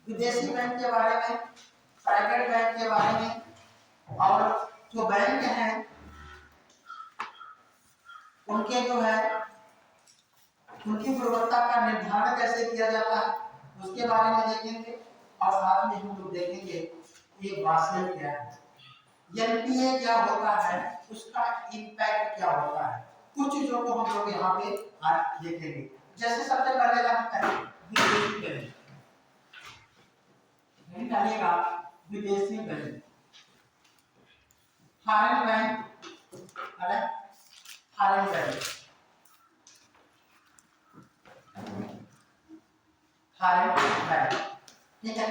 विदेशी बैंक के बारे में, प्राइवेट बैंक के बारे में, और जो बैंक हैं उनके जो है उनकी गुणवत्ता का निर्धारण कैसे किया जाता है उसके बारे में देखेंगे। और साथ में हम लोग देखेंगे ये बासेल क्या है, एनपीए क्या होता है, उसका इम्पैक्ट क्या होता है, कुछ चीजों को हम लोग यहाँ पे आज देखेंगे। जैसे सबसे पहले हम विदेशी बैंक निकालिएगा, विदेशी bank foreign bank, foreign bank, foreign bank, ठीक है।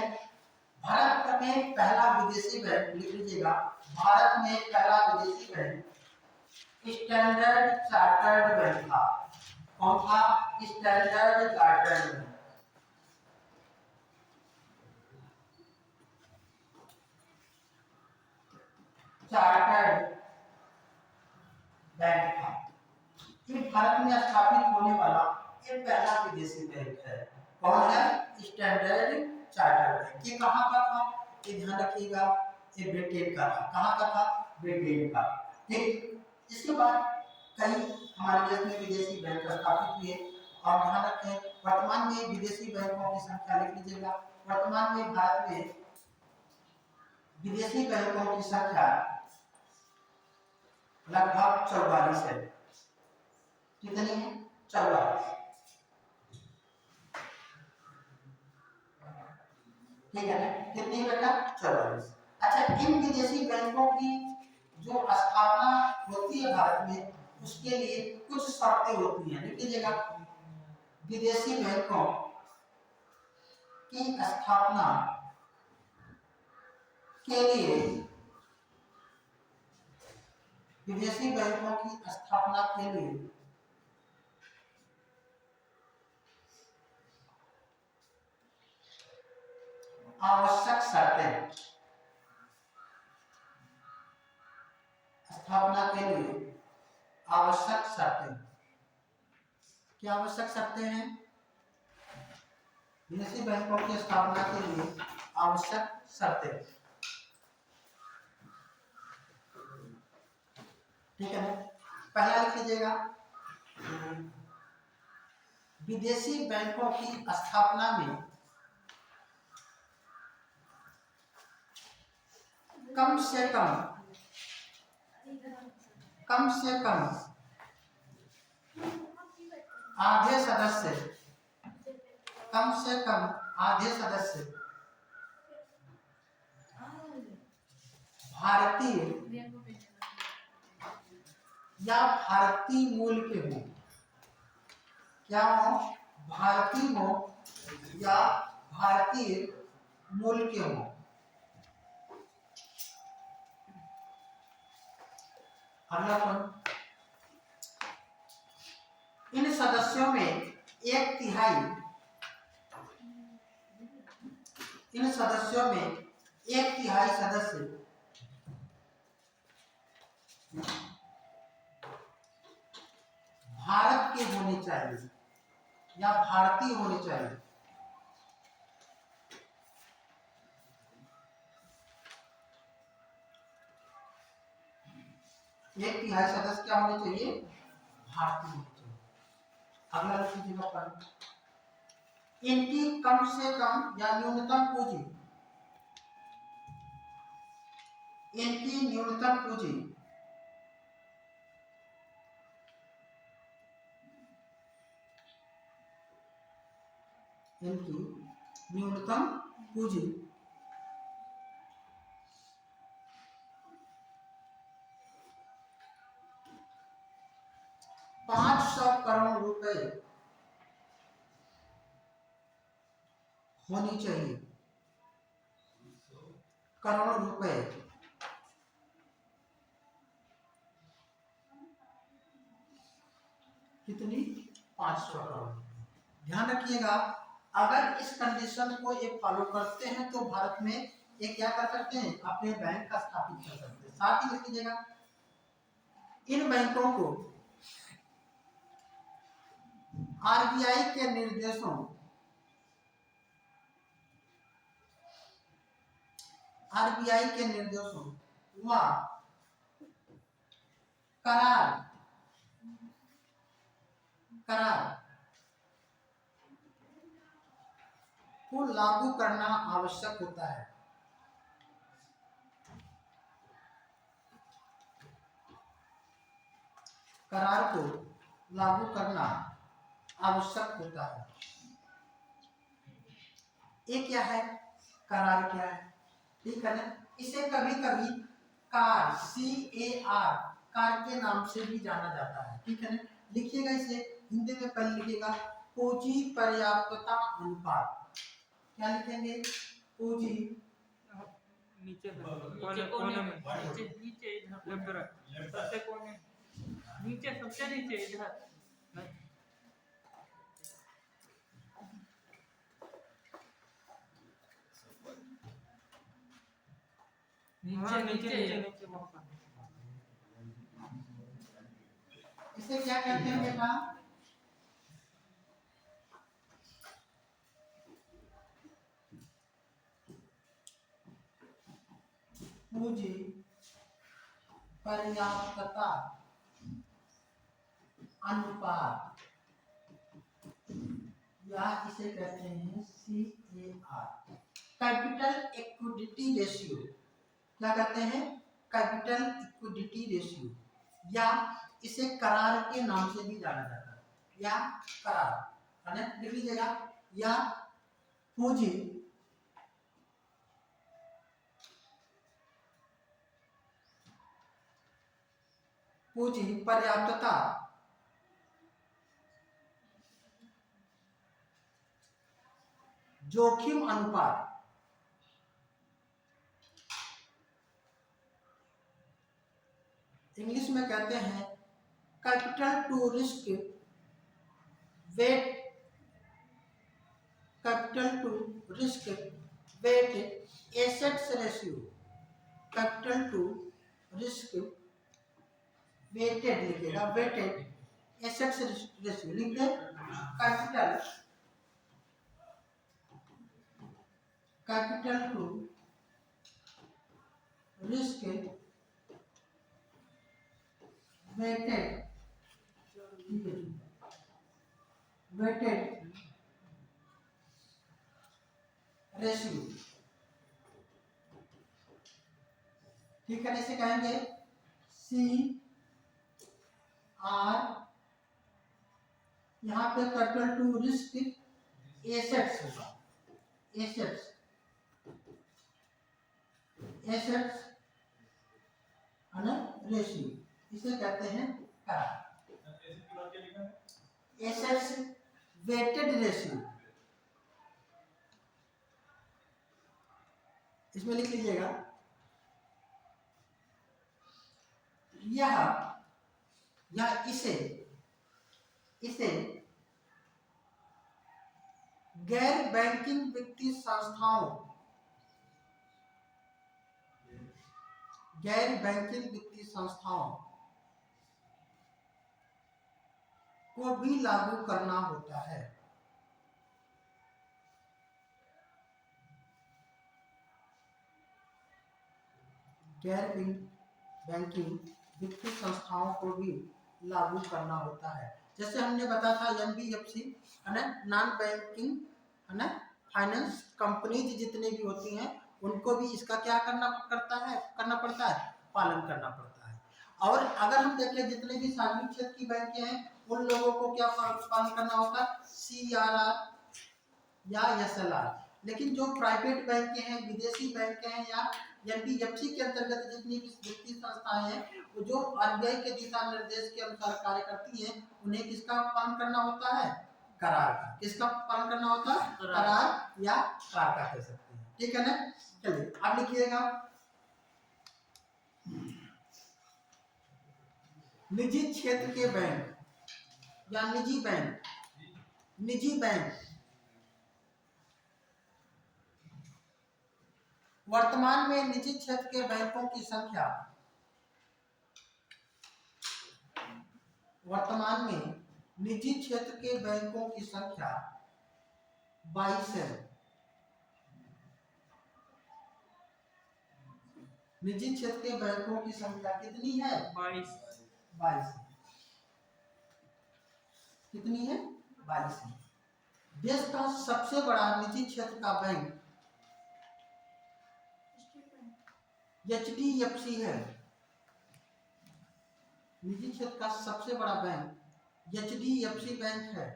भारत में पहला विदेशी बैंक लिख लीजिएगा, भारत में पहला विदेशी बैंक स्टैंडर्ड चार्टर्ड बैंक था। कौन था? Standard chartered bank. Chartered bank था। ये भारत में स्थापित होने वाला ये पहला विदेशी बैंक है। कौन है? Standard chartered bank. ये कहाँ का था? ये ध्यान रखिएगा, ये ब्रिटेन का था। कहाँ का था? ब्रिटेन का। ठीक। इसके बाद कई हमारे देश में विदेशी बैंक स्थापित हुए। और ध्यान रखें, वर्तमान में विदेशी बैंकों की संख्या लिख लीजिएगा। वर्तमान में भारत में विदेशी बैंकों की संख्या लगभग 44 है। कितनी है? 44। ठीक है ना? कितनी बेटा? 44। अच्छा, इन विदेशी बैंकों की जो स्थापना होती है भारत में, उसके लिए कुछ शर्तें होती हैं। लिख लीजिएगा, विदेशी बैंकों की स्थापना के लिए, विदेशी बैंकों की स्थापना के लिए आवश्यक शर्तें, स्थापना के लिए आवश्यक शर्तें, क्या आवश्यक शर्तें हैं? विदेशी बैंकों की स्थापना के लिए आवश्यक शर्तें, ठीक है ना? पहला लिख लीजिएगा, विदेशी बैंकों की स्थापना में कम से कम आधे सदस्य, कम से कम आधे सदस्य भारतीय या भारतीय मूल के हो। क्या हो? भारतीय हो या भारतीय मूल के हो। अगला पॉइंट, इन सदस्यों में एक तिहाई, इन सदस्यों में एक तिहाई सदस्य भारत के होने चाहिए या भारतीय होने चाहिए। एक तिहाई सदस्य क्या होने चाहिए? भारतीय होने चाहिए। अगला लिख लीजिएगा पॉइंट, इनकी कम से कम या न्यूनतम पूंजी, इनकी न्यूनतम पूंजी इनकी न्यूनतम पूंजी 500 करोड़ रुपए होनी चाहिए। करोड़ रुपए, कितनी? 500 करोड़। ध्यान रखिएगा, अगर इस कंडीशन को ये फॉलो करते हैं तो भारत में ये क्या कर सकते हैं? अपने बैंक का स्थापित कर सकते हैं। साथ ही लिख लीजिएगा, इन बैंकों को आरबीआई के निर्देशों, आरबीआई के निर्देशों व करार को लागू करना आवश्यक होता है। करार को लागू करना आवश्यक होता है। ये क्या है? करार क्या है? ठीक है ना। इसे कभी कभी कार CAR कार के नाम से भी जाना जाता है। ठीक है ना। लिखिएगा इसे हिंदी में, पहले लिखिएगा पूंजी पर्याप्तता अनुपात। क्या लिखेंगे? पूंजी नीचे कोने में, नीचे इधर सबसे कोने, नीचे सबसे नीचे इधर नीचे वहाँ पर। इसे क्या कहते हैं बेटा? पूंजी पर्याप्तता अनुपात, या इसे कहते हैं CAR, कैपिटल इक्विटी रेशियो। क्या कहते हैं? कैपिटल इक्विटी रेशियो, या इसे करार के नाम से भी जाना जाता है, या करार है ना। लिख लीजिएगा, या पूंजी पर्याप्तता जोखिम अनुपात। इंग्लिश में कहते हैं capital to risk weight, capital to risk weight assets ratio, capital to risk weighted लिखेगा, वेटेड एसेट्स रेशियो लिख दे। Capital to risk weighted ratio. ठीक है, इसे कहेंगे CR। यहाँ पे कैपिटल टू रिस्क एसेट्स होगा, एसेट्स है ना, रेशियो, इसे कहते हैं करार। एसेट्स वेटेड रेशियो, इसमें लिख लीजिएगा, या इसे गैर बैंकिंग वित्तीय संस्थाओं को भी लागू करना होता है। गैर बैंकिंग वित्तीय संस्थाओं को भी लागू करना होता है। जैसे हमने बताया था NBFC है ना, नॉन बैंकिंग है ना फाइनेंस कंपनीज जितने भी होती हैं उनको भी इसका क्या करना पड़ता है, पालन करना पड़ता है। और अगर हम देखें जितने भी सार्वजनिक क्षेत्र की बैंकें हैं उन लोगों को क्या पालन करना होता है? CRR या SLR। लेकिन जो प्राइवेट बैंकें हैं, विदेशी बैंकें हैं, या NBFC के अंतर्गत जितनी भी वित्तीय संस्थाएं हैं, वो जो RBI के दिशा निर्देश के अनुसार कार्य करती हैं, उन्हें किसका पालन करना होता है? करार का। किसका पालन करना होता है? करार या करार का कह सकते हैं। ठीक है ना। चलिए अब लिखिएगा, निजी क्षेत्र के बैंक या निजी बैंक वर्तमान में निजी क्षेत्र के बैंकों की संख्या, वर्तमान में निजी क्षेत्र के बैंकों की संख्या 22 है। निजी क्षेत्र के बैंकों की संख्या कितनी है? 22। 22। कितनी है? 22 है। देश का सबसे बड़ा निजी क्षेत्र का बैंक HDFC है। निजी क्षेत्र का सबसे बड़ा बैंक HDFC बैंक है।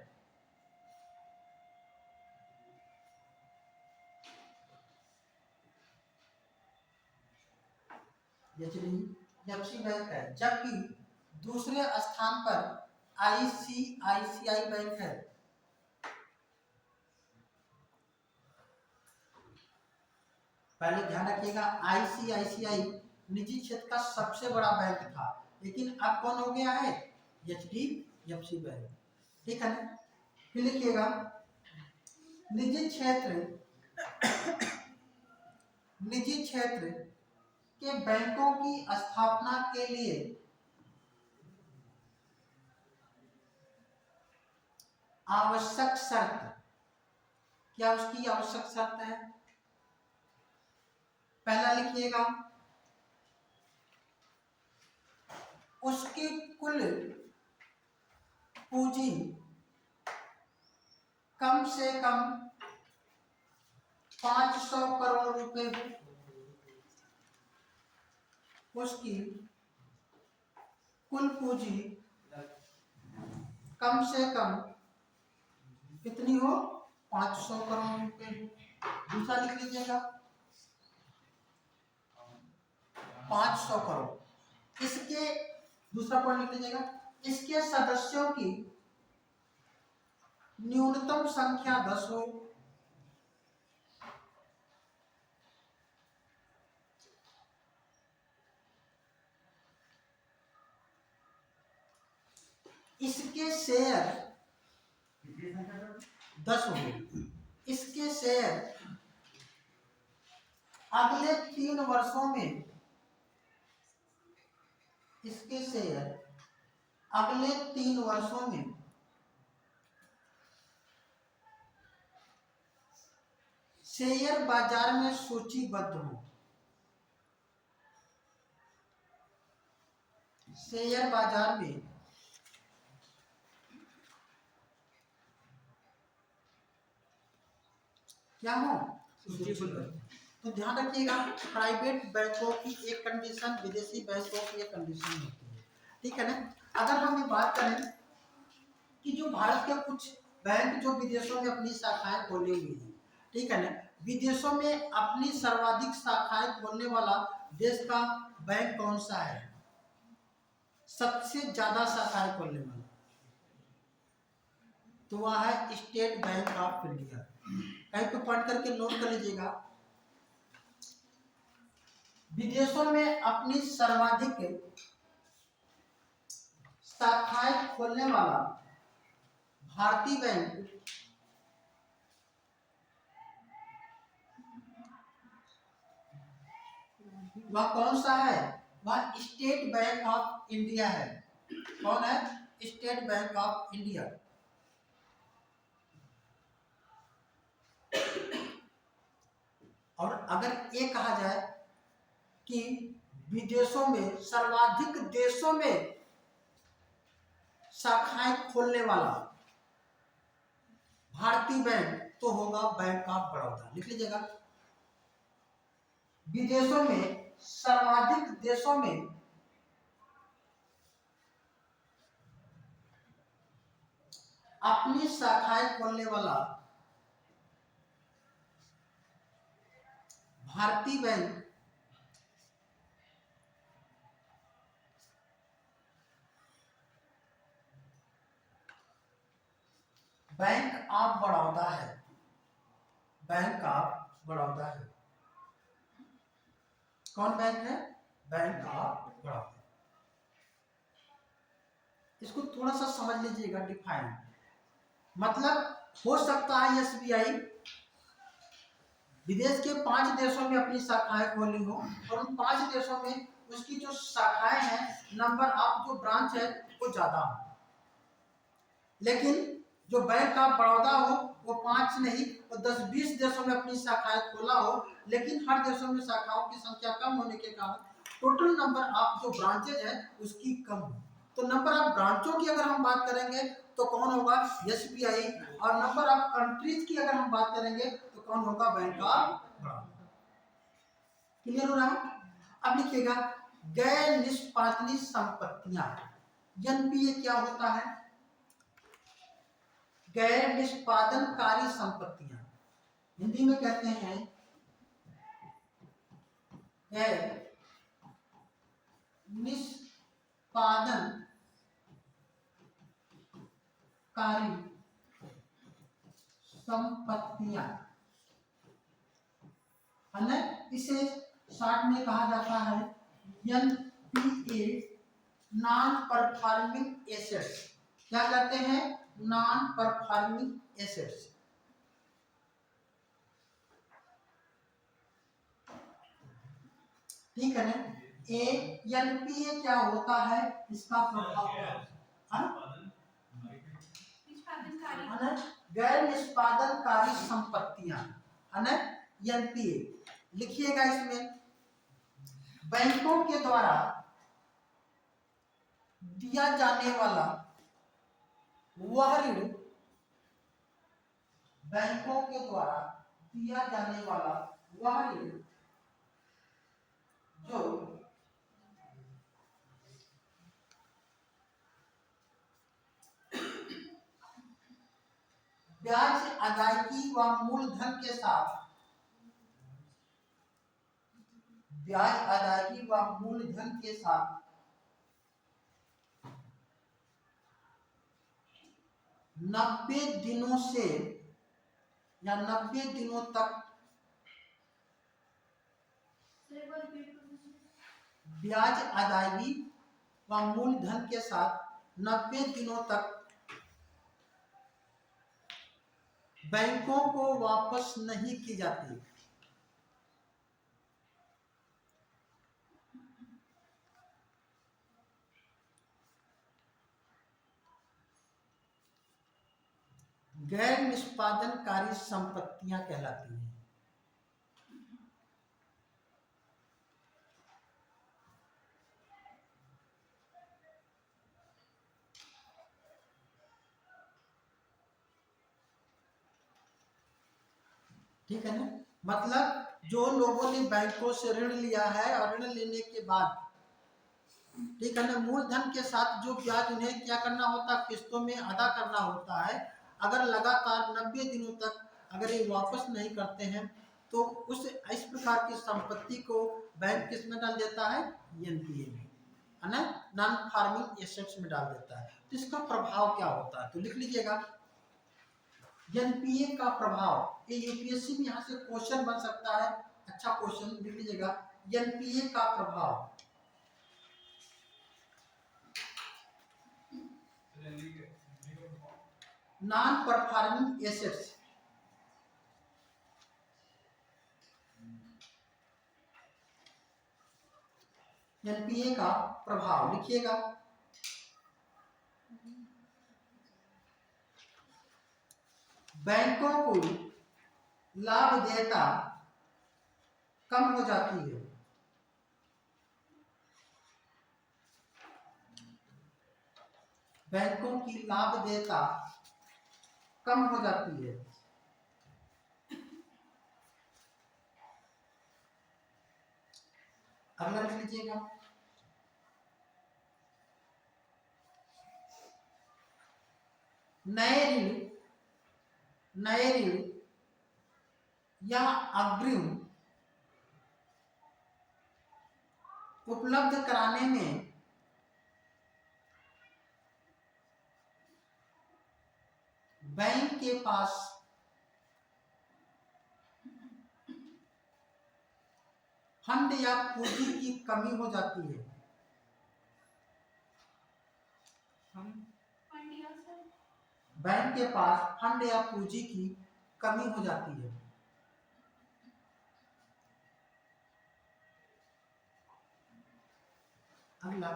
HDFC बैंक है, जबकि दूसरे स्थान पर ICICI बैंक है। पहले ध्यान रखिएगा, ICICI निजी क्षेत्र का सबसे बड़ा बैंक था, लेकिन अब कौन हो गया है? HDFC bank. ठीक है ना? फिर लिखिएगा, निजी क्षेत्र के बैंकों की स्थापना के लिए आवश्यक शर्त। क्या उसकी आवश्यक शर्त है? पहला लिखिएगा, उसकी कुल पूंजी कम से कम 500 करोड़ रुपए हो। उसकी कुल पूंजी कम से कम कितनी हो? 500 करोड़ रुपए। दूसरा लिख लीजिएगा, 500 करोड़। इसके दूसरा पॉइंट लिख लीजिएगा, इसके सदस्यों की न्यूनतम संख्या 10 हो। इसके शेयर 10 हो। इसके शेयर अगले 3 वर्षों में, इसके शेयर अगले 3 वर्षों में शेयर बाजार में सूचीबद्ध हो। शेयर बाजार में क्या हो? तो ध्यान रखिएगा, प्राइवेट बैंकों की एक कंडीशन, विदेशी बैंकों की एक कंडीशन होती है। ठीक है ना? अगर हम ये बात करें कि जो भारत के कुछ बैंक जो विदेशों में अपनी शाखाएं खोली हुई है, ठीक है ना, विदेशों में अपनी सर्वाधिक शाखाएं खोलने वाला देश का बैंक कौन सा है? सबसे ज्यादा शाखाएं खोलने वाला, तो वह है स्टेट बैंक ऑफ इंडिया। कहीं पे पढ़ करके नोट कर लीजिएगा, विदेशों में अपनी सर्वाधिक शाखाएं खोलने वाला भारतीय बैंक वह कौन सा है? वह स्टेट बैंक ऑफ इंडिया है। कौन है? State bank of India. और अगर ये कहा जाए कि विदेशों में सर्वाधिक देशों में शाखाएं खोलने वाला भारतीय बैंक, तो होगा बैंक ऑफ बड़ौदा। लिख लीजिएगा, विदेशों में सर्वाधिक देशों में अपनी शाखाएं खोलने वाला भारतीय बैंक बैंक ऑफ बड़ौदा है। बैंक ऑफ बड़ौदा है। कौन बैंक है? Bank of Baroda. इसको थोड़ा सा समझ लीजिएगा, डिफाइन मतलब हो सकता है SBI विदेश के 5 देशों में अपनी शाखाएं खोली हो, और उन 5 देशों में उसकी जो शाखाएं हैं, नंबर ऑफ जो ब्रांच है वो ज्यादा हो, लेकिन जो बैंक ऑफ बड़ौदा हो वो 5 नहीं वो 10-20 देशों में अपनी शाखाएं खोला हो, लेकिन हर देशों में शाखाओं की संख्या कम होने के कारण टोटल नंबर ऑफ जो ब्रांचेज है उसकी कम हो। तो नंबर ऑफ ब्रांचों की अगर हम बात करेंगे तो कौन होगा, एसबीआई। और नंबर ऑफ कंट्रीज की अगर हम बात करेंगे तो कौन होगा, बैंक ऑफ बड़ौदा। क्लियर हो रहा है? अब लिखिएगा गैर निष्पादनी संपत्तियां, एनपीए क्या होता है, गैर निष्पादनकारी संपत्तियां, हिंदी में कहते हैं गैर निष्पादनकारी संपत्तियां है ना, इसे शॉर्ट में कहा जाता है एनपीए, नॉन परफॉर्मिंग एसेट्स। क्या कहते हैं, नॉन परफॉर्मिंग एसेट्स। ठीक है ना, एनपीए क्या होता है, इसका प्रभाव क्या है ना, गैर निष्पादनकारी संपत्तियां है ना, एनपीए। लिखिएगा इसमें बैंकों के द्वारा दिया जाने वाला वह ऋण, बैंकों के द्वारा दिया जाने वाला वह ऋण जो ब्याज अदायगी व मूलधन के साथ, ब्याज अदायगी व मूलधन के साथ 90 दिनों से या 90 दिनों तक ब्याज अदायगी व मूलधन के साथ 90 दिनों तक बैंकों को वापस नहीं की जाती। गैर निष्पादनकारी संपत्तियां कहलाती हैं। ठीक है ना, मतलब जो लोगों ने बैंकों से ऋण लिया है और ऋण लेने के बाद, ठीक है ना, मूलधन के साथ जो ब्याज उन्हें क्या करना होता है, किस्तों में अदा करना होता है। अगर लगातार 90 दिनों तक अगर ये वापस नहीं करते हैं तो उस इस प्रकार की संपत्ति को बैंक किस में डाल देता है, एनपीए में, है ना, नॉन फार्मिंग एसेट्स में डाल देता है। तो इसका प्रभाव क्या होता है, तो लिख लीजिएगा एनपीए का प्रभाव। ये यूपीएससी में यहाँ से क्वेश्चन बन सकता है, अच्छा क्वेश्चन लिख लीजिएगा, एनपीए का प्रभाव नॉन परफॉर्मिंग एसेट्स, एनपीए का प्रभाव लिखिएगा बैंकों को लाभदेयता कम हो जाती है, बैंकों की लाभदेयता कम हो जाती है। अगला लिख लीजिएगा नए ऋण या अग्रिम उपलब्ध कराने में बैंक के पास फंड या पूंजी की कमी हो जाती है। बैंक के पास फंड या पूंजी की कमी हो जाती है। अगला,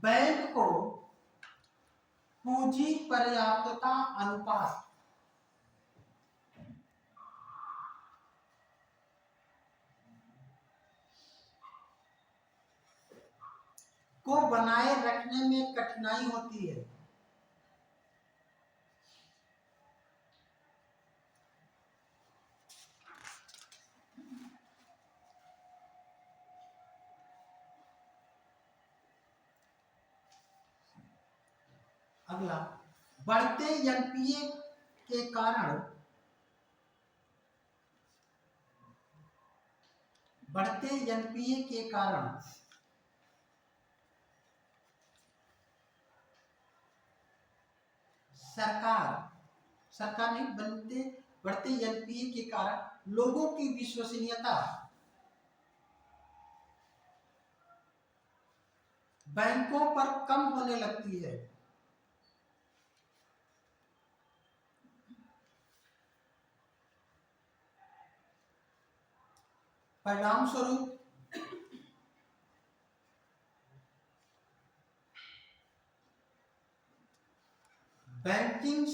बैंक को पूंजी पर्याप्तता अनुपात को बनाए रखने में कठिनाई होती है। अगला, बढ़ते एनपीए के कारण सरकार नहीं बढ़ते एनपीए के कारण लोगों की विश्वसनीयता बैंकों पर कम होने लगती है। परिणाम स्वरूप बैंकिंग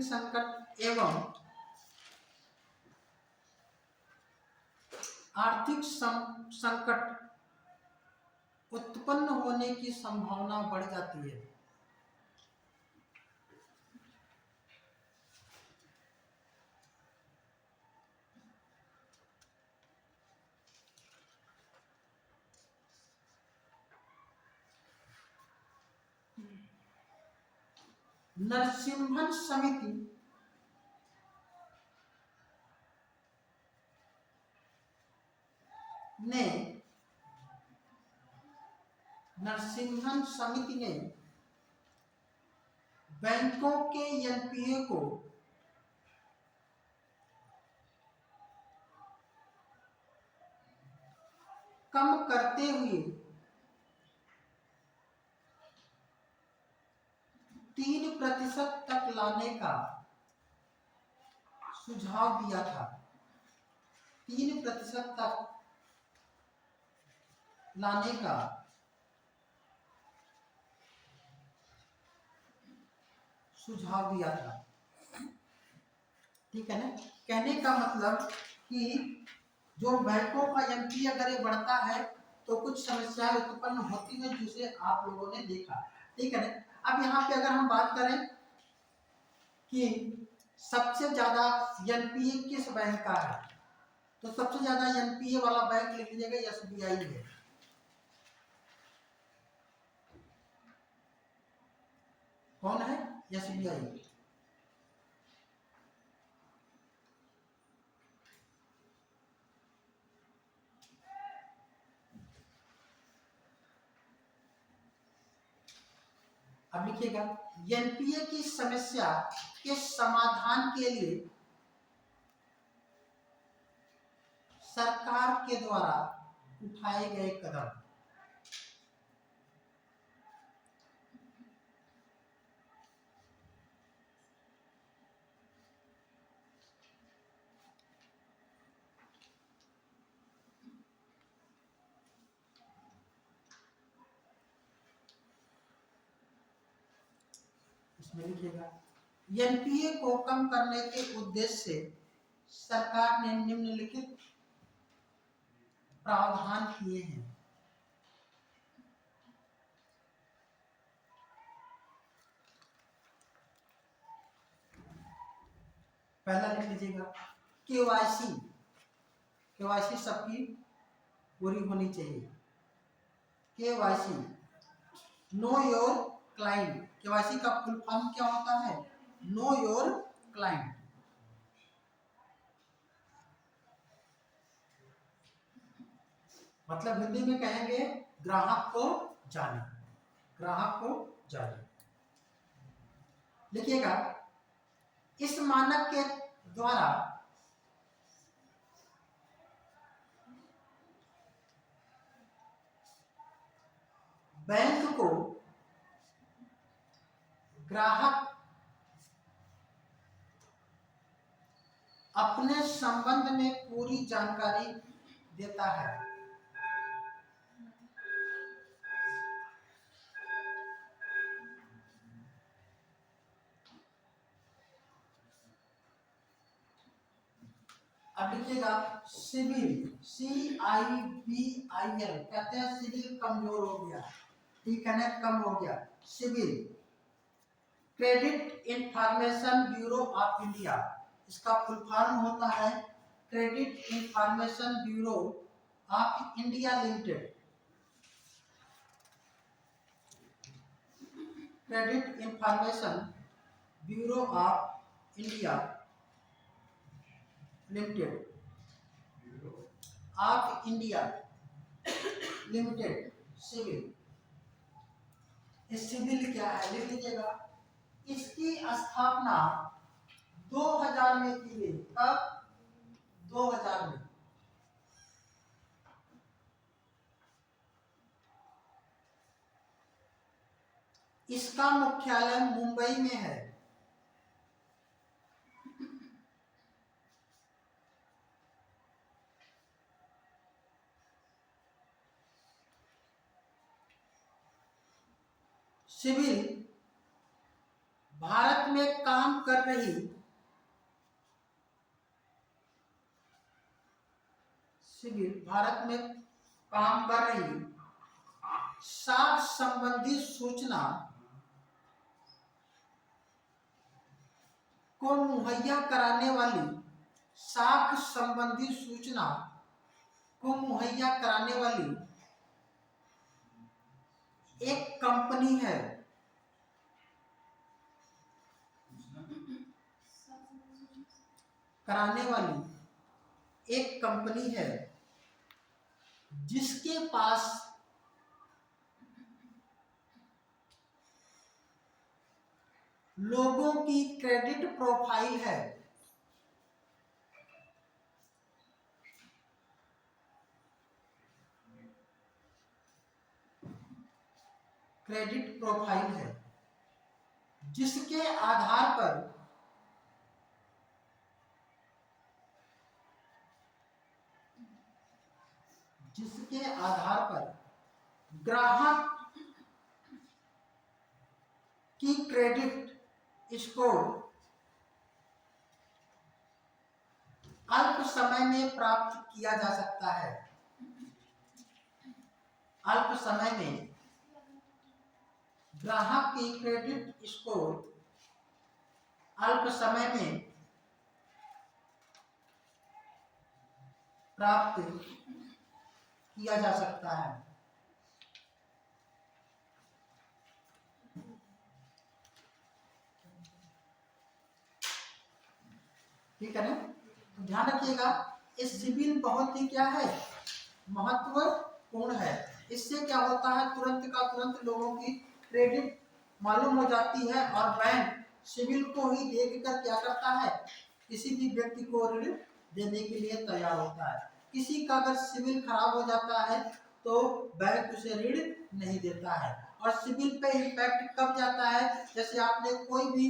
संकट एवं आर्थिक संकट उत्पन्न होने की संभावना बढ़ जाती है। नरसिम्हन समिति ने बैंकों के एनपीए को कम करते हुए 3% तक लाने का सुझाव दिया था। 3% तक लाने का सुझाव दिया था। ठीक है ना। कहने का मतलब कि जो बैंकों का एनपीए अगर ये बढ़ता है तो कुछ समस्याएं उत्पन्न होती है, जिसे आप लोगों ने देखा। ठीक है ना। अब यहाँ पे अगर हम बात करें कि सबसे ज्यादा एनपीए किस बैंक का है, तो सबसे ज्यादा एनपीए वाला बैंक लिख लीजिएगा एसबीआई है। कौन है? एसबीआई। अब लिखिएगा, एनपीए की समस्या के समाधान के लिए सरकार के द्वारा उठाए गए कदम। इसमें लिखिएगा, एनपीए को कम करने के उद्देश्य से सरकार ने निम्नलिखित प्रावधान किए हैं। पहला लिख लीजिएगा, केवाईसी। केवाईसी सबकी पूरी होनी चाहिए। KYC, know your client. KYC का फुल फॉर्म क्या होता है? Know your client. मतलब हिंदी में कहेंगे ग्राहक को जाने। ग्राहक को जाने। लिखिएगा, इस मानक के द्वारा बैंक को ग्राहक अपने संबंध में पूरी जानकारी देता है। अब लिखिएगा सिविल, CIVIL, कहते हैं सिविल कमजोर हो गया, ठीक है ना, कम हो गया। CIBIL credit information bureau of India, इसका फुल फॉर्म होता है credit information bureau of India limited. Credit information bureau of India limited, of India limited, CIBIL. CIBIL क्या है लिख लीजिएगा। इसकी स्थापना 2000 में की गई। कब? 2000 में। इसका मुख्यालय मुंबई में है। सिविल भारत में काम कर रही साख संबंधी सूचना को मुहैया कराने वाली, साख संबंधी सूचना को मुहैया कराने वाली एक कंपनी है। कराने वाली एक कंपनी है जिसके पास लोगों की क्रेडिट प्रोफाइल है। क्रेडिट प्रोफाइल है जिसके आधार पर ग्राहक की क्रेडिट स्कोर अल्प समय में प्राप्त किया जा सकता है। अल्प समय में ग्राहक की क्रेडिट स्कोर अल्प समय में प्राप्त किया जा सकता है। ठीक है ना, तो ध्यान रखिएगा, इस सिविल बहुत ही क्या है, महत्वपूर्ण है। इससे क्या होता है, तुरंत का तुरंत लोगों की क्रेडिट मालूम हो जाती है और बैंक सिविल को ही देखकर क्या करता है, किसी भी व्यक्ति को ऋण देने के लिए तैयार होता है। किसी का अगर सिविल खराब हो जाता है तो बैंक उसे ऋण नहीं देता है। और सिविल पे इम्पैक्ट कब जाता है, जैसे आपने कोई भी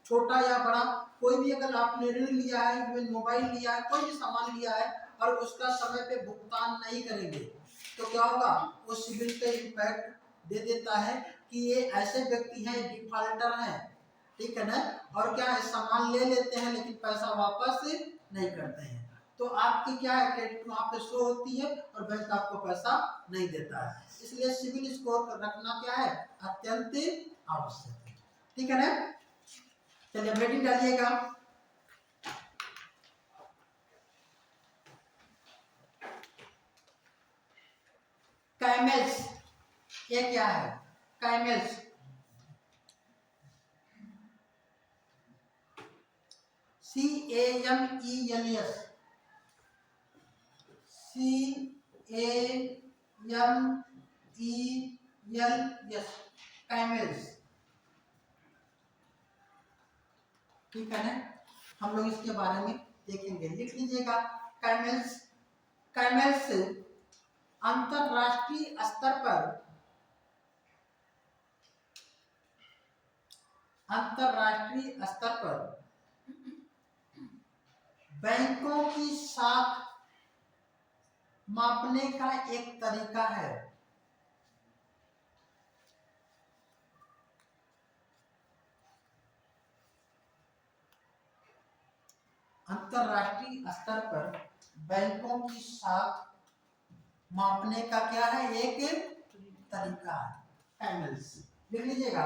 छोटा या बड़ा कोई भी अगर आपने ऋण लिया है, मोबाइल लिया है, कोई भी सामान लिया है और उसका समय पे भुगतान नहीं करेंगे तो क्या होगा, वो सिविल पे इम्पैक्ट दे देता है कि ये ऐसे व्यक्ति हैं, डिफॉल्टर हैं, ठीक है ना, और क्या है, सामान ले लेते हैं लेकिन पैसा वापस नहीं करते हैं। तो आपकी क्या है, क्रेडिट वहां पे शो होती है और बैंक आपको पैसा नहीं देता है। इसलिए सिविल स्कोर रखना क्या है, अत्यंत आवश्यक है। ठीक है ना, चलिए रेटिंग डालिएगा। कैमेल्स, ये क्या है, कैमेल्स CAMELS, CAMELS, कैमेल्स, ठीक है ना, हम लोग इसके बारे में देखेंगे, लिख लीजिएगा। कैमेल्स, कैमेल्स अंतरराष्ट्रीय स्तर पर बैंकों की साख मापने का एक तरीका है। अंतरराष्ट्रीय स्तर पर बैंकों की साख मापने का क्या है, एक तरीका है, कैमल्स। लिख लीजिएगा,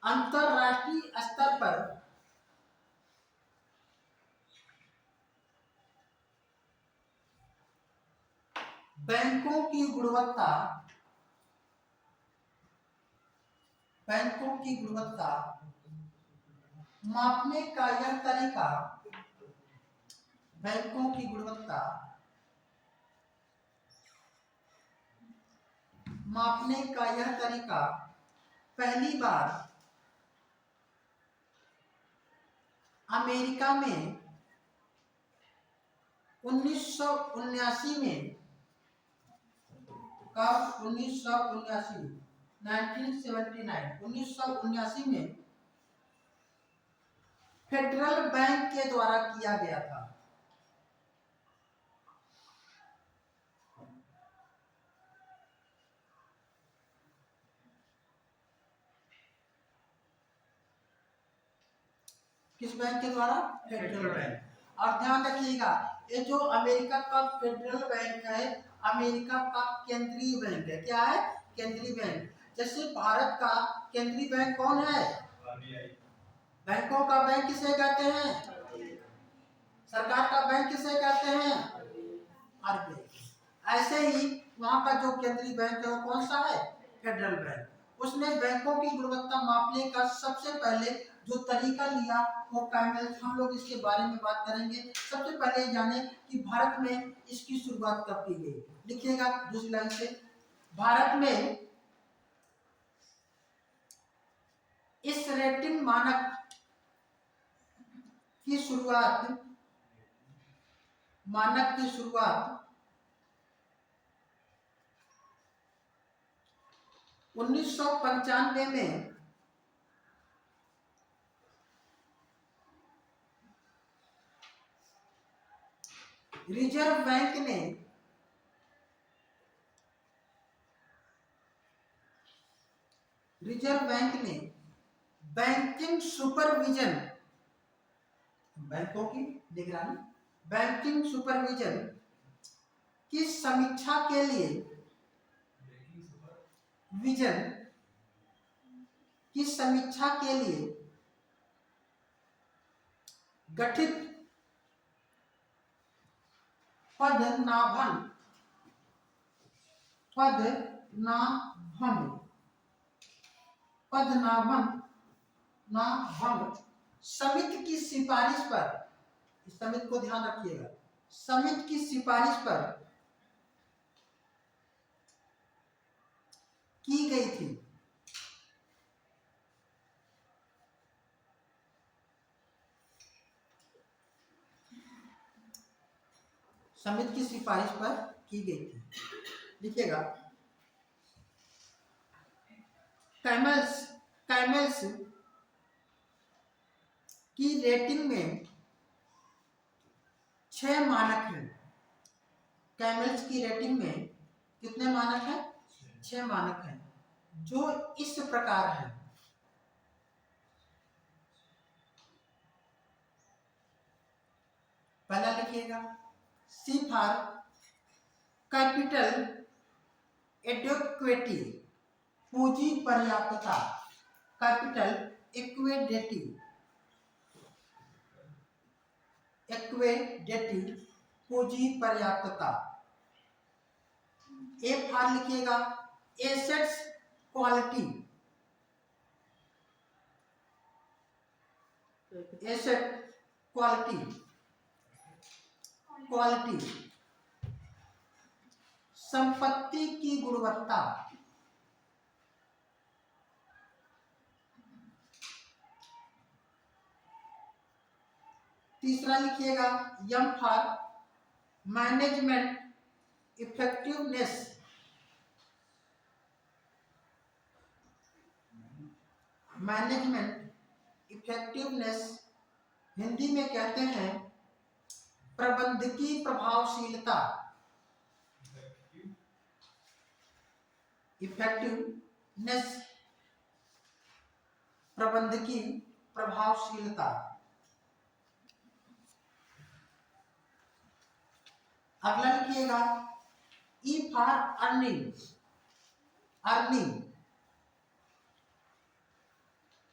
अंतरराष्ट्रीय स्तर पर बैंकों की गुणवत्ता मापने का यह तरीका, बैंकों की गुणवत्ता मापने का यह तरीका पहली बार अमेरिका में 1979 में, कब, 1979 में फेडरल बैंक के द्वारा किया गया था। किस बैंक के द्वारा? Federal bank. और ध्यान रखिएगा, ये जो अमेरिका का फेडरल बैंक है, अमेरिका का केंद्रीय बैंक है। क्या है? केंद्रीय बैंक। जैसे भारत का केंद्रीय बैंक कौन है? बैंकों का बैंक किसे कहते हैं? सरकार का बैंक किसे कहते हैं? आरबीआई। ऐसे ही वहां का जो केंद्रीय बैंक है वो कौन सा है? Federal bank. उसने बैंकों की गुणवत्ता मापने का सबसे पहले जो तरीका लिया वो कैमल्स। हम लोग इसके बारे में बात करेंगे। सबसे पहले जाने कि भारत में इसकी शुरुआत कब की गई। लिखिएगा दूसरी लाइन से, भारत में इस रेटिंग मानक की शुरुआत 1995 में रिजर्व बैंक ने बैंकिंग सुपरविजन, बैंकों की निगरानी, बैंकिंग सुपरविजन की समीक्षा के लिए गठित पद्मनाभन समिति की सिफारिश पर, इस समिति को ध्यान रखिएगा, समिति की सिफारिश पर की गई थी। समिति की सिफारिश पर की गई थी। लिखिएगा, कैमल्स की रेटिंग में 6 मानक हैं। कैमल्स की रेटिंग में कितने मानक हैं? 6 मानक हैं, जो इस प्रकार है। पहला लिखिएगा, सी फॉर कैपिटल एडिक्वेटी, पूंजी पर्याप्तता, कैपिटल एक्वेडेटी, पूंजी पर्याप्तता। ए फॉर लिखिएगा एसेट्स क्वालिटी, एसेट क्वालिटी, संपत्ति की गुणवत्ता, तीसरा लिखिएगा M for management effectiveness, Hindi में कहते हैं प्रबंधकीय प्रभावशीलता, इफेक्टिवनेस, प्रबंधकीय प्रभावशीलता। अगला लिखिएगा E for earning, earning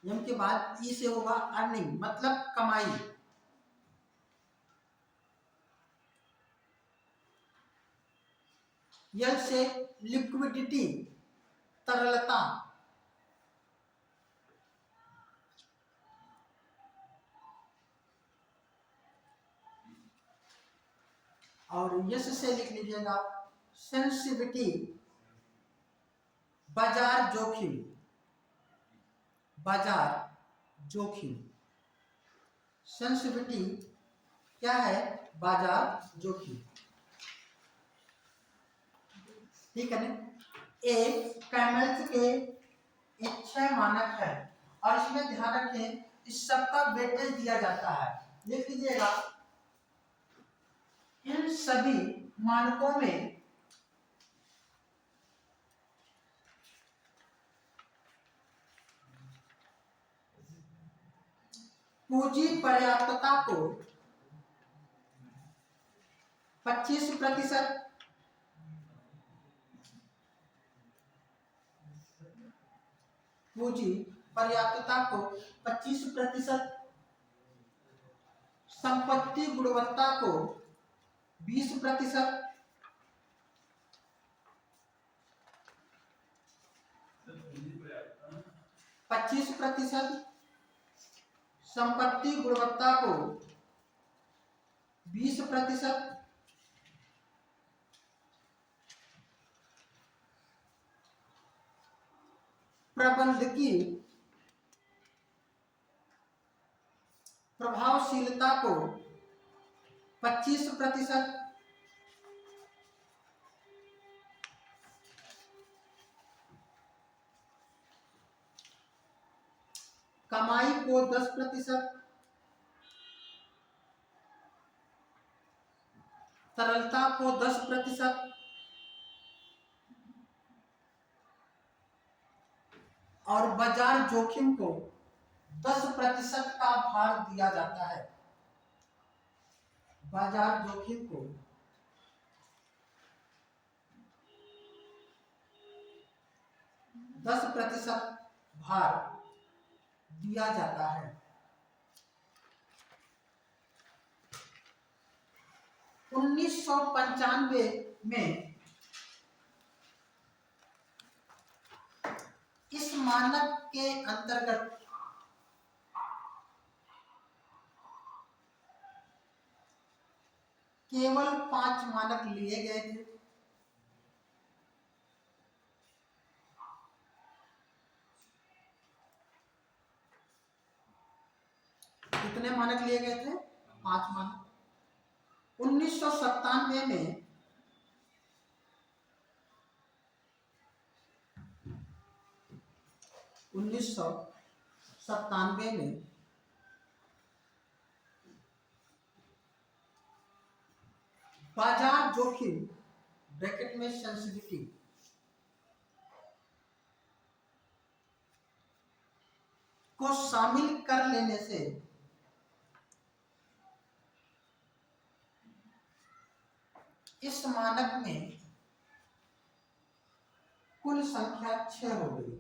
M के बाद ई से होगा अर्निंग, मतलब कमाई। एल से लिक्विडिटी, तरलता। और यस से लिख लीजिएगा सेंसिटिविटी, बाजार जोखिम, बाजार जोखिम। सेंसिटिविटी क्या है? बाजार जोखिम। ठीक है ना? एक कैमल्स के 6 मानक है और इसमें ध्यान रखें इस सबका वेटेज दिया जाता है। लिख लीजिएगा इन सभी मानकों में पूंजी पर्याप्तता को 25%, पूंजी पर्याप्तता को 25%, संपत्ति गुणवत्ता को 20%, संपत्ति गुणवत्ता को 20%, प्रबंधकीय प्रभावशीलता को 25%, कमाई को 10%, तरलता को 10%, और बाजार जोखिम को 10% का भार दिया जाता है। बाजार जोखिम को 10% भार दिया जाता है। 1995 में इस मानक के अंतर्गत केवल 5 मानक लिए गए थे। कितने मानक लिए गए थे? 5 मानक। 1997 में बाजार जोखिम ब्रैकेट में सेंसिटिविटी को शामिल कर लेने से इस मानक में कुल संख्या 6 हो गई।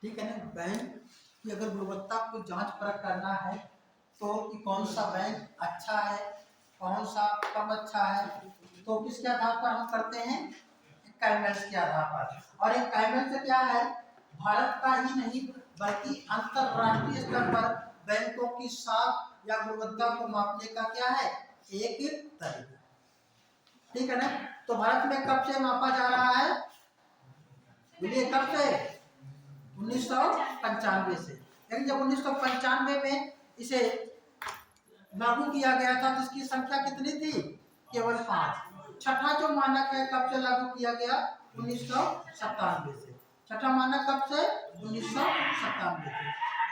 ठीक है ना? बैंक की अगर गुणवत्ता को जांच परख करना है तो कि कौन सा बैंक अच्छा है, कौन सा कम अच्छा है, तो किसके आधार पर हम करते हैं? कैमल्स के आधार पर। और एक कैमल्स से क्या है? भारत का ही नहीं बल्कि अंतरराष्ट्रीय स्तर पर बैंकों की साख या गुणवत्ता को मापने का क्या है? एक तरीका। ठीक है ना? तो भारत में कब से मापा जा रहा है? बोलिए कब से? 1995 से। लेकिन जब 1995 में इसे लागू किया गया था तो इसकी संख्या कितनी थी? केवल 5। छठा जो मानक है कब से लागू किया गया? 1997 से। छठा मानक कब से? 1997 से।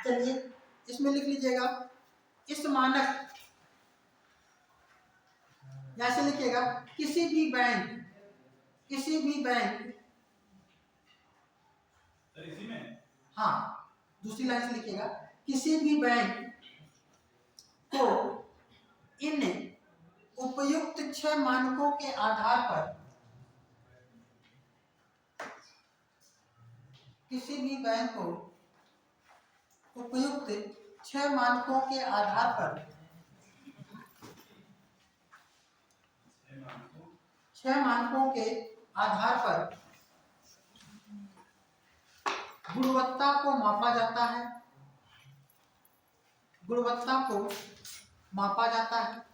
चलिए इसमें लिख लीजिएगा, इस मानक ऐसे लिखिएगा, किसी भी बैंक हाँ दूसरी लाइन से लिखिएगा, किसी भी बैंक को इन उपयुक्त 6 मानकों के आधार पर, किसी भी बैंक को उपयुक्त 6 मानकों के आधार पर, 6 मानकों के आधार पर गुणवत्ता को मापा जाता है, गुणवत्ता को मापा जाता है,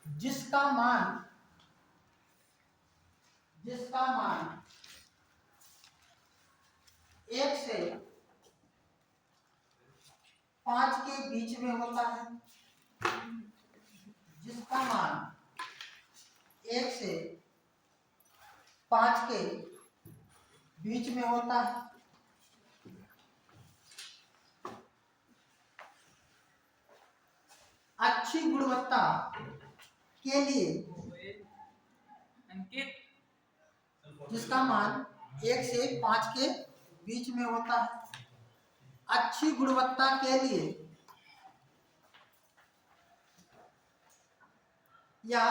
जिसका मान 1 से 5 के बीच में होता है, जिसका मान 1 से 5 के बीच में होता है। अच्छी गुणवत्ता के लिए, जिसका मान 1 से 5 के बीच में होता है, अच्छी गुणवत्ता के लिए या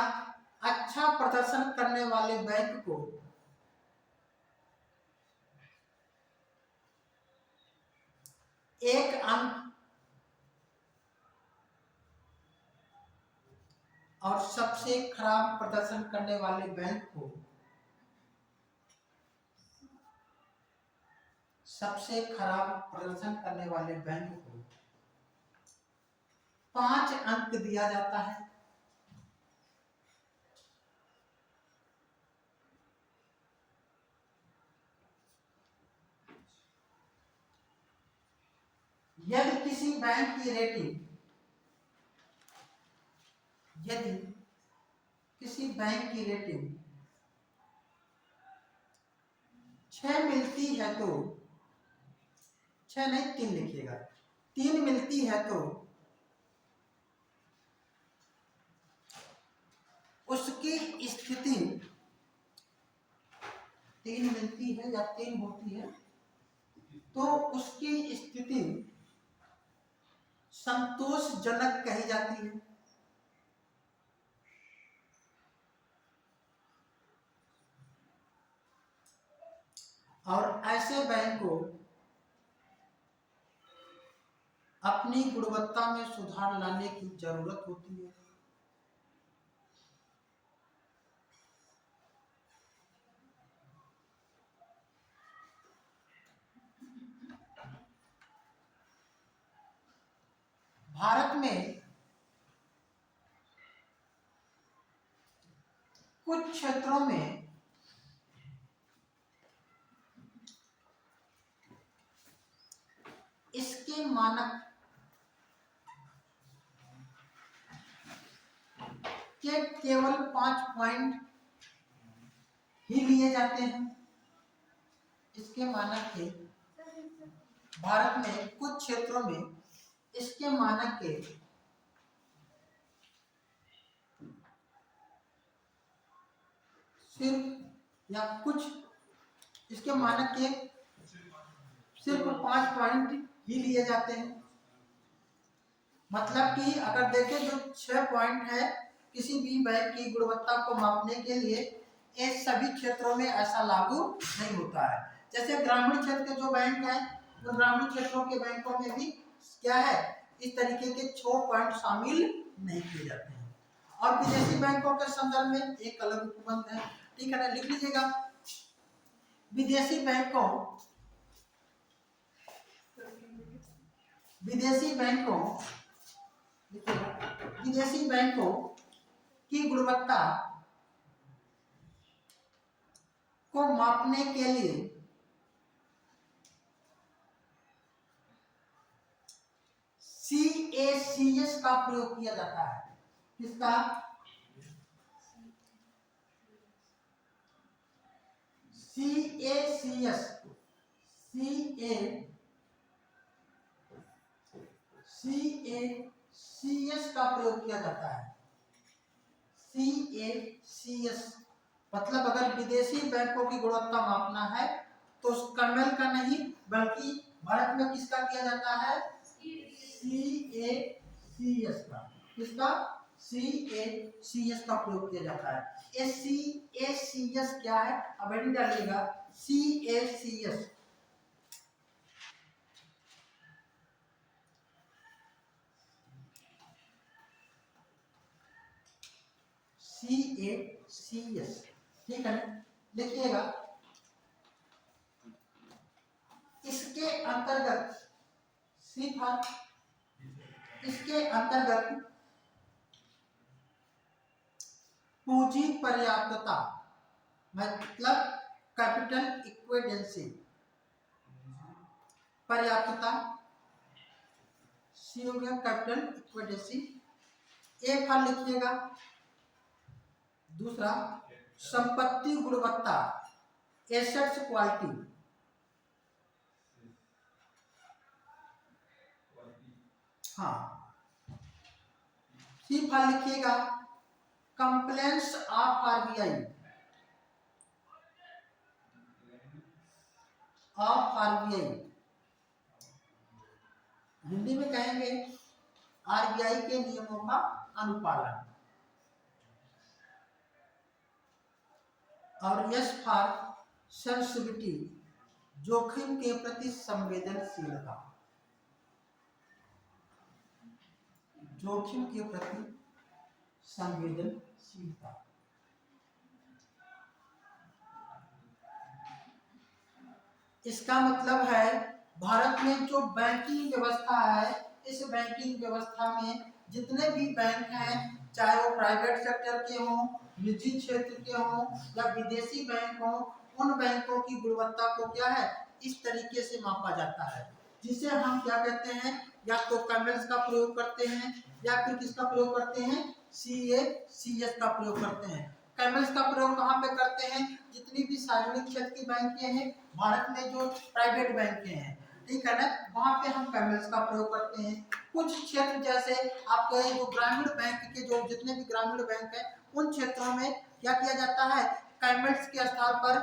अच्छा प्रदर्शन करने वाले बैंक को एक अंक और सबसे खराब प्रदर्शन करने वाले बैंक को 5 अंक दिया जाता है। यदि किसी बैंक की रेटिंग, यदि किसी बैंक की रेटिंग 6 मिलती है तो, 6 नहीं 3 लिखिएगा, 3 मिलती है तो उसकी स्थिति, 3 मिलती है या 3 होती है तो उसकी स्थिति संतोषजनक कही जाती है। और ऐसे बैंक को अपनी गुणवत्ता में सुधार लाने की जरूरत होती है। भारत में कुछ क्षेत्रों में इसके मानक के केवल 5 पॉइंट ही लिए जाते हैं। इसके मानक के भारत में कुछ क्षेत्रों में इसके मानक के सिर्फ या कुछ, इसके मानक के सिर्फ 5 पॉइंट ही लिए जाते हैं। मतलब कि अगर देखें जो 6 पॉइंट है किसी भी बैंक की गुणवत्ता को मापने के लिए, ये सभी क्षेत्रों में ऐसा लागू नहीं होता है। जैसे ग्रामीण क्षेत्र के जो बैंक हैं, तो ग्रामीण क्षेत्रों के बैंकों में भी क्या है, इस तरीके के 6 पॉइंट शामिल नहीं किए जाते हैं। और विदेशी बैंकों के संदर्भ में एक अलग उपबंध है, ठीक है ना, लिख लीजिएगा। विदेशी बैंकों की गुणवत्ता को मापने के लिए CACS का प्रयोग किया जाता है। किसका? CACS का प्रयोग किया जाता है। CACS मतलब अगर विदेशी बैंकों की गुणवत्ता मापना है तो कर्नल का नहीं बल्कि भारत में किसका किया जाता है? CACS का। किसका? CACS का प्रयोग किया जाता है। CACS क्या है? अब एडिट डालिएगा CACS। CACS ठीक है, लिखिएगा। इसके अंतर्गत इसके अंतर्गत पूंजी पर्याप्तता मतलब कैपिटल इक्विडेंसी, पर्याप्तता सी हो गया कैपिटल इक्विडेंसी। एक हाल लिखिएगा। दूसरा संपत्ति गुणवत्ता, एसेट्स क्वालिटी। हाँ, सी फाल लिखिएगा कंप्लेंट्स ऑफ आरबीआई, हिंदी में कहेंगे आरबीआई के नियमों का अनुपालन। और यस फॉर सेंसिटिविटी, जोखिम के प्रति संवेदनशीलता, जोखिम के प्रति संवेदनशीलता। इसका मतलब है भारत में जो बैंकिंग व्यवस्था है, इस बैंकिंग व्यवस्था में जितने भी बैंक हैं, चाहे वो प्राइवेट सेक्टर के हों, निजी क्षेत्र के हों या विदेशी बैंक हों, उन बैंकों की गुणवत्ता को क्या है इस तरीके से मापा जाता है, जिसे हम क्या कहते हैं, या तो कैमल्स का प्रयोग करते हैं या फिर किसका प्रयोग करते हैं, CACS का प्रयोग करते हैं। कैमल्स का प्रयोग कहाँ पे करते हैं? जितनी भी सार्वजनिक क्षेत्र की बैंकें हैं भारत में, जो प्राइवेट बैंकें हैं, ठीक है ना, वहाँ पे हम कैमल्स का प्रयोग करते हैं। कुछ क्षेत्र जैसे आपके जो ग्रामीण बैंक के जो जितने भी ग्रामीण बैंक हैं, उन क्षेत्रों में क्या किया जाता है, कैमल्स के स्थान पर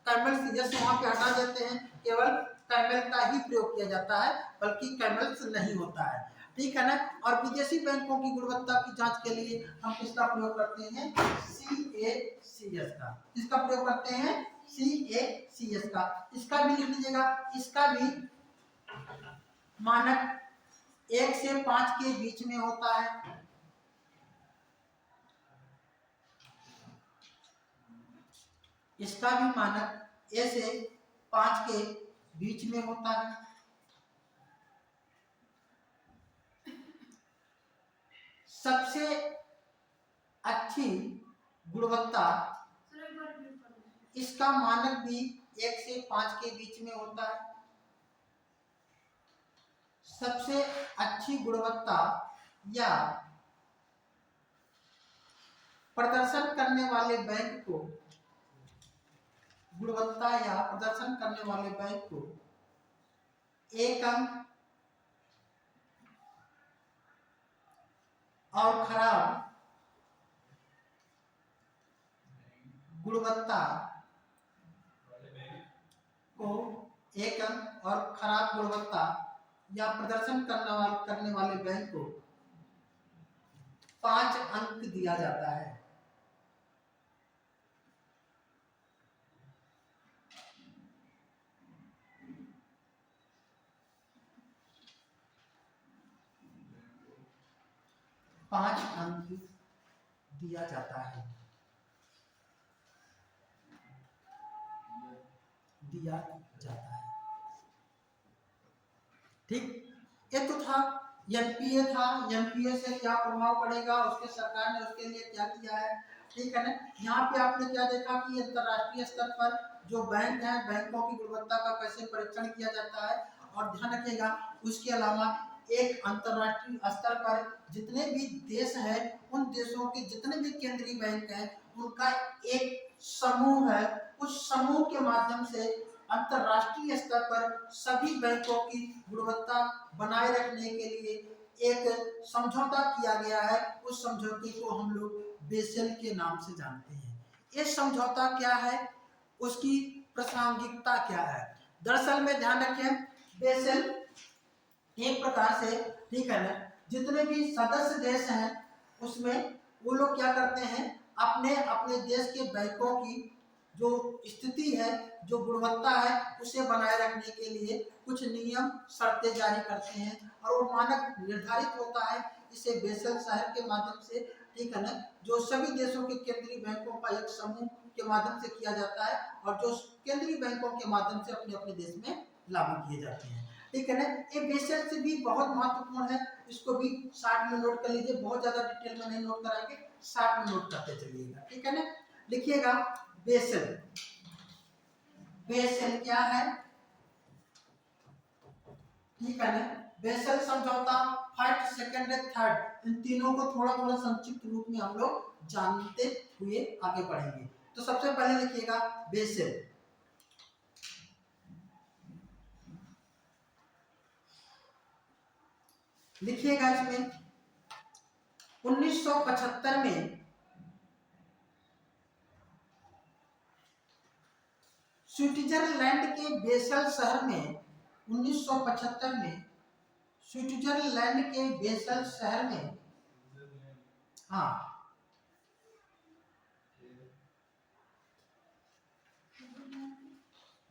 कैमल्स जैसे वहाँ पे हटा देते हैं, केवल कैमल का ही प्रयोग किया जाता है, बल्कि कैमल्स नहीं होता है, ठीक है ना। और विदेशी बैंकों की गुणवत्ता की जांच के लिए हम किसका प्रयोग करते हैं, CACS का। किसका प्रयोग करते हैं, CACS का। इसका भी लिख लीजिएगा, इसका भी मानक 1 से 5 के बीच में होता है। इसका भी मानक A से 5 के बीच में होता है। सबसे अच्छी गुणवत्ता, इसका मानक भी 1 से 5 के बीच में होता है। सबसे अच्छी गुणवत्ता या प्रदर्शन करने वाले बैंक को, गुणवत्ता या प्रदर्शन करने वाले बैंक को 1 अंक और खराब गुणवत्ता को 1 अंक और खराब गुणवत्ता या प्रदर्शन करने वाले बैंक को 5 अंक दिया जाता है। पांच अंक दिया जाता है, दिया जाता है, ठीक। ये तो था एनपीए था। एनपीए से क्या प्रभाव पड़ेगा, उसके सरकार ने उसके लिए क्या किया है, ठीक है ना। यहाँ पे आपने क्या देखा कि अंतरराष्ट्रीय स्तर पर जो बैंक है, बैंकों की गुणवत्ता का कैसे परीक्षण किया जाता है। और ध्यान रखिएगा, उसके अलावा एक अंतर्राष्ट्रीय स्तर पर जितने भी देश हैं उन देशों के जितने भी केंद्रीय बैंक हैं उनका एक समूह है। उस समूह के माध्यम से अंतर्राष्ट्रीय स्तर पर सभी बैंकों की गुणवत्ता बनाए रखने के लिए एक समझौता किया गया है। उस समझौते को हम लोग बेसेल के नाम से जानते हैं। ये समझौता क्या है, उसकी प्रासंगिकता क्या है? दरअसल में ध्यान रखें, बेसेल एक प्रकार से, ठीक है ना, जितने भी सदस्य देश हैं उसमें वो लोग क्या करते हैं, अपने अपने देश के बैंकों की जो स्थिति है, जो गुणवत्ता है, उसे बनाए रखने के लिए कुछ नियम शर्तें जारी करते हैं और वो मानक निर्धारित होता है। इसे बेसेल शहर के माध्यम से, ठीक है ना, जो सभी देशों के केंद्रीय बैंकों का एक समूह के माध्यम से किया जाता है और जो केंद्रीय बैंकों के माध्यम से अपने अपने देश में लागू किए जाते हैं, ठीक है ना। ये बेसेल से भी बहुत महत्वपूर्ण है, इसको भी 60 में नोट कर लीजिए, बहुत ज्यादा डिटेल में नहीं नोट कराएंगे, 60 में नोट करते चलिएगा, ठीक है ना। लिखिएगा बेसेल। बेसेल क्या है, ठीक है ना। बेसेल समझौता फर्स्ट, सेकंड, थर्ड, इन तीनों को थोड़ा थोड़ा संक्षिप्त रूप में हम लोग जानते हुए आगे बढ़ेंगे। तो सबसे पहले लिखिएगा बेसेल। लिखिएगा इसमें 1975 में स्विट्जरलैंड के बेसेल शहर में, 1975 में स्विट्जरलैंड के बेसेल शहर में, हाँ,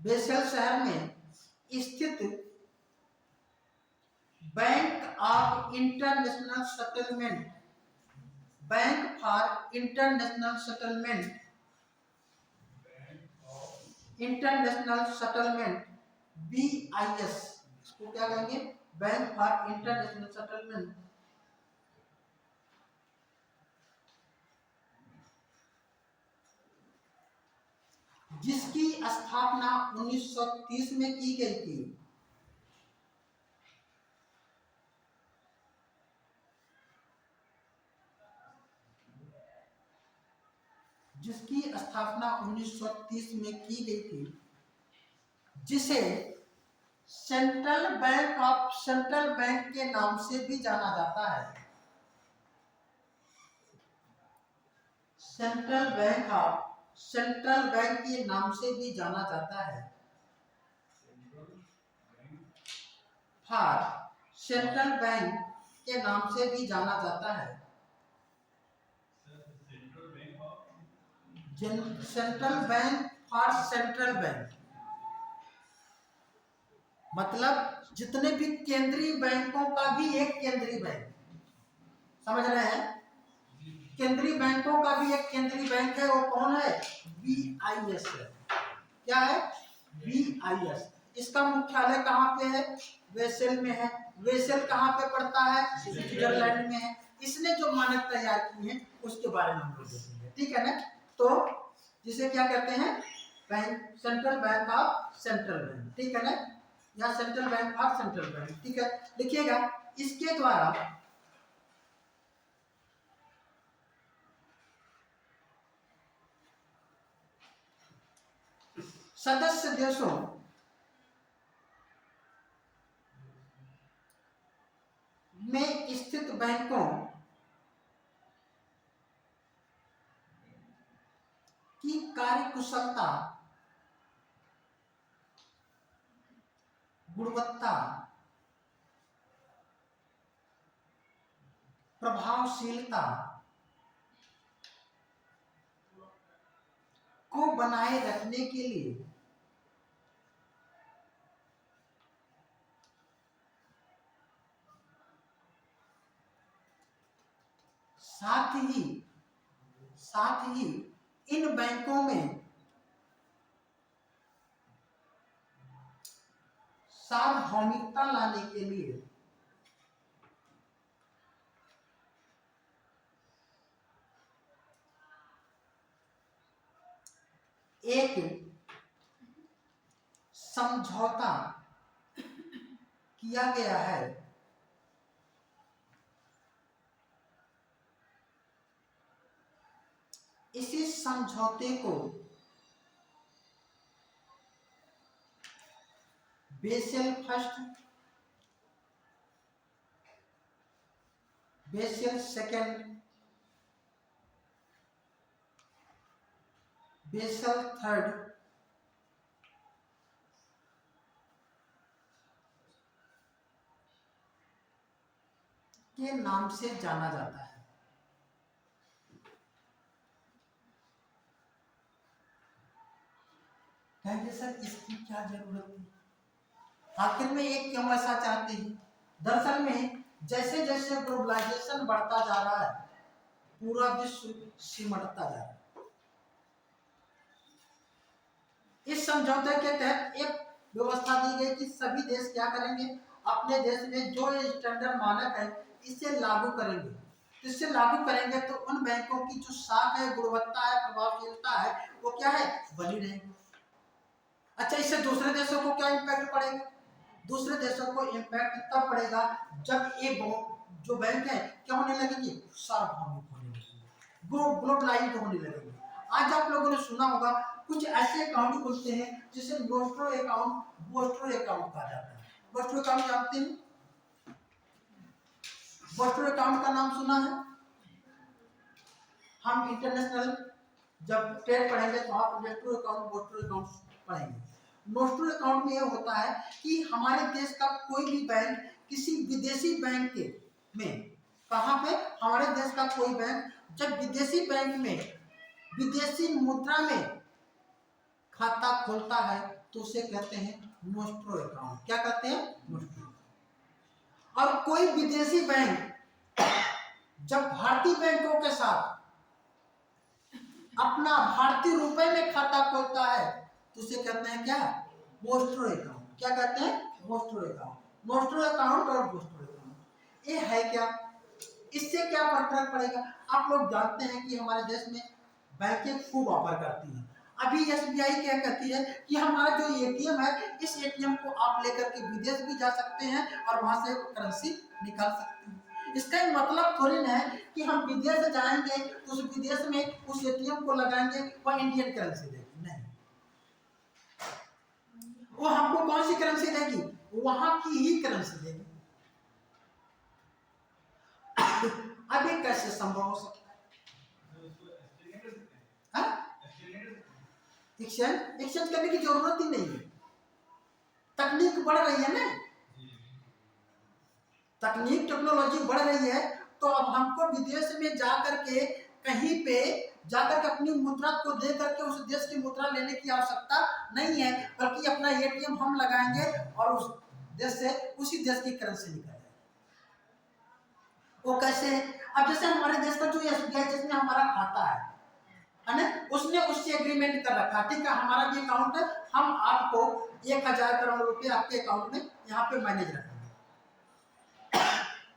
बेसेल शहर में स्थित bank of international settlement, bank for international settlement, international settlement, BIS, इसको क्या कहेंगे, बैंक फॉर इंटरनेशनल सेटलमेंट, जिसकी स्थापना 1930 में की गई थी। जिसकी स्थापना 1930 में की गई थी, जिसे सेंट्रल बैंक के नाम से भी जाना जाता है। सेंट्रल बैंक के नाम से भी जाना जाता है। सेंट्रल बैंक के नाम से भी जाना जाता है। Central bank for central bank, मतलब जितने भी केंद्रीय बैंकों का भी एक केंद्रीय बैंक, समझ रहे हैं, केंद्रीय बैंकों का भी एक केंद्रीय बैंक है, वो कौन है, BIS है। क्या है, BIS। इसका मुख्यालय कहाँ पे है, बेसेल में है। बेसेल कहाँ पे पड़ता है, स्विट्जरलैंड में है। इसने जो मानक तैयार किए हैं उसके बारे में हम लोग देखेंगे, ठीक है ना। तो जिसे क्या कहते हैं, bank, central bank of central bank, ठीक है ना, या central bank of central bank, ठीक है। लिखिएगा, इसके द्वारा सदस्य देशों में स्थित बैंकों की कार्यकुशलता, गुणवत्ता, प्रभावशीलता को बनाए रखने के लिए साथ ही इन बैंकों में सार्वभौमिकता लाने के लिए एक समझौता किया गया है। इसी समझौते को Bessel first, Bessel second, Bessel third के नाम से जाना जाता है। कहेंगे सर इसकी क्या जरूरत थी, आखिर में ये क्यों ऐसा चाहते हैं? दरअसल में जैसे जैसे ग्लोबलाइजेशन बढ़ता जा रहा है, पूरा विश्व सिमटता जा रहा है। इस समझौते के तहत एक व्यवस्था दी गई कि सभी देश क्या करेंगे, अपने देश में जो स्टैंडर्ड मानक है इसे लागू करेंगे। इससे लागू करेंगे तो उन बैंकों की जो साख है, गुणवत्ता है, प्रभावशीलता है, वो क्या है, बनी रहेगी। अच्छा, इससे दूसरे देशों को क्या इम्पैक्ट पड़ेगा? दूसरे देशों को इम्पैक्ट तब पड़ेगा जब ये जो बैंक है क्या होने लगेंगे, सार्वभौमिक होने लगेंगे, ग्लोबलाइज्ड होने लगेंगे। आज आप लोगों ने सुना होगा कुछ ऐसे अकाउंट खुलते हैं जिसे बोस्ट्रो अकाउंट, बोस्ट्रो अकाउंट कहा जाता है। बोस्ट्रो अकाउंट जानते हैं? बोस्ट्रो अकाउंट का नाम सुना है? हम इंटरनेशनल जब ट्रेड पढ़ेंगे तो आप बोस्ट्रो अकाउंट, बोस्ट्रो अकाउंट पढ़ेंगे। बोस्ट्रो अकाउंट में यह होता है कि हमारे देश का कोई भी बैंक किसी विदेशी बैंक के में, कहाँ पे, हमारे देश का कोई बैंक जब विदेशी बैंक में विदेशी मुद्रा में खाता खोलता है तो उसे कहते हैं मोस्ट्रो अकाउंट। क्या कहते हैं? मोस्ट्रो। और कोई विदेशी बैंक जब भारतीय बैंकों के साथ अपना भारतीय रुपए में खाता खोलता है तो उसे कहते हैं क्या? मोस्ट्रो अकाउंट। क्या कहते हैं? मोस्ट्रो अकाउंट। मोस्ट्रो अकाउंट और मोस्ट्रो अकाउंट ये है क्या? इससे क्या फर्क पड़ेगा? आप लोग जानते हैं कि हमारे देश में बैंकें खूब ऑफर करती हैं। अभी एसबीआई क्या कहती है कि हमारा जो एटीएम है, इस एटीएम को आप लेकर के विदेश भी जा सकते हैं और वहां से करेंसी निकाल सकते हैं। इसका मतलब थोड़ी ना है कि हम विदेश जाएंगे तो उस विदेश में उस एटीएम को लगाएंगे, वह इंडियन करेंसी देगी, नहीं। वो हमको कौन सी करेंसी देगी? वहां की ही करेंसी देगी। अब ये कैसे संभव हो सकता है? एक्सचेंज करने की जरूरत ही नहीं है, तकनीक बढ़ रही है ना, तकनीक टेक्नोलॉजी बढ़ रही है। तो अब हमको विदेश में जाकर के कहीं पे जाकर के अपनी मुद्रा को दे करके उस देश की मुद्रा लेने की आवश्यकता नहीं है, बल्कि अपना एटीएम हम लगाएंगे और उस देश से उसी देश की करेंसी निकालेंगे। वो कैसे? अब जैसे हमारे देश का जो एसबीआई जिसमें हमारा खाता है ना, उसने उससे एग्रीमेंट कर रखा, ठीक है, हमारा भी अकाउंट है, हम आपको 1000 करोड़ रुपए आपके अकाउंट में यहाँ पे मैनेज रखेंगे।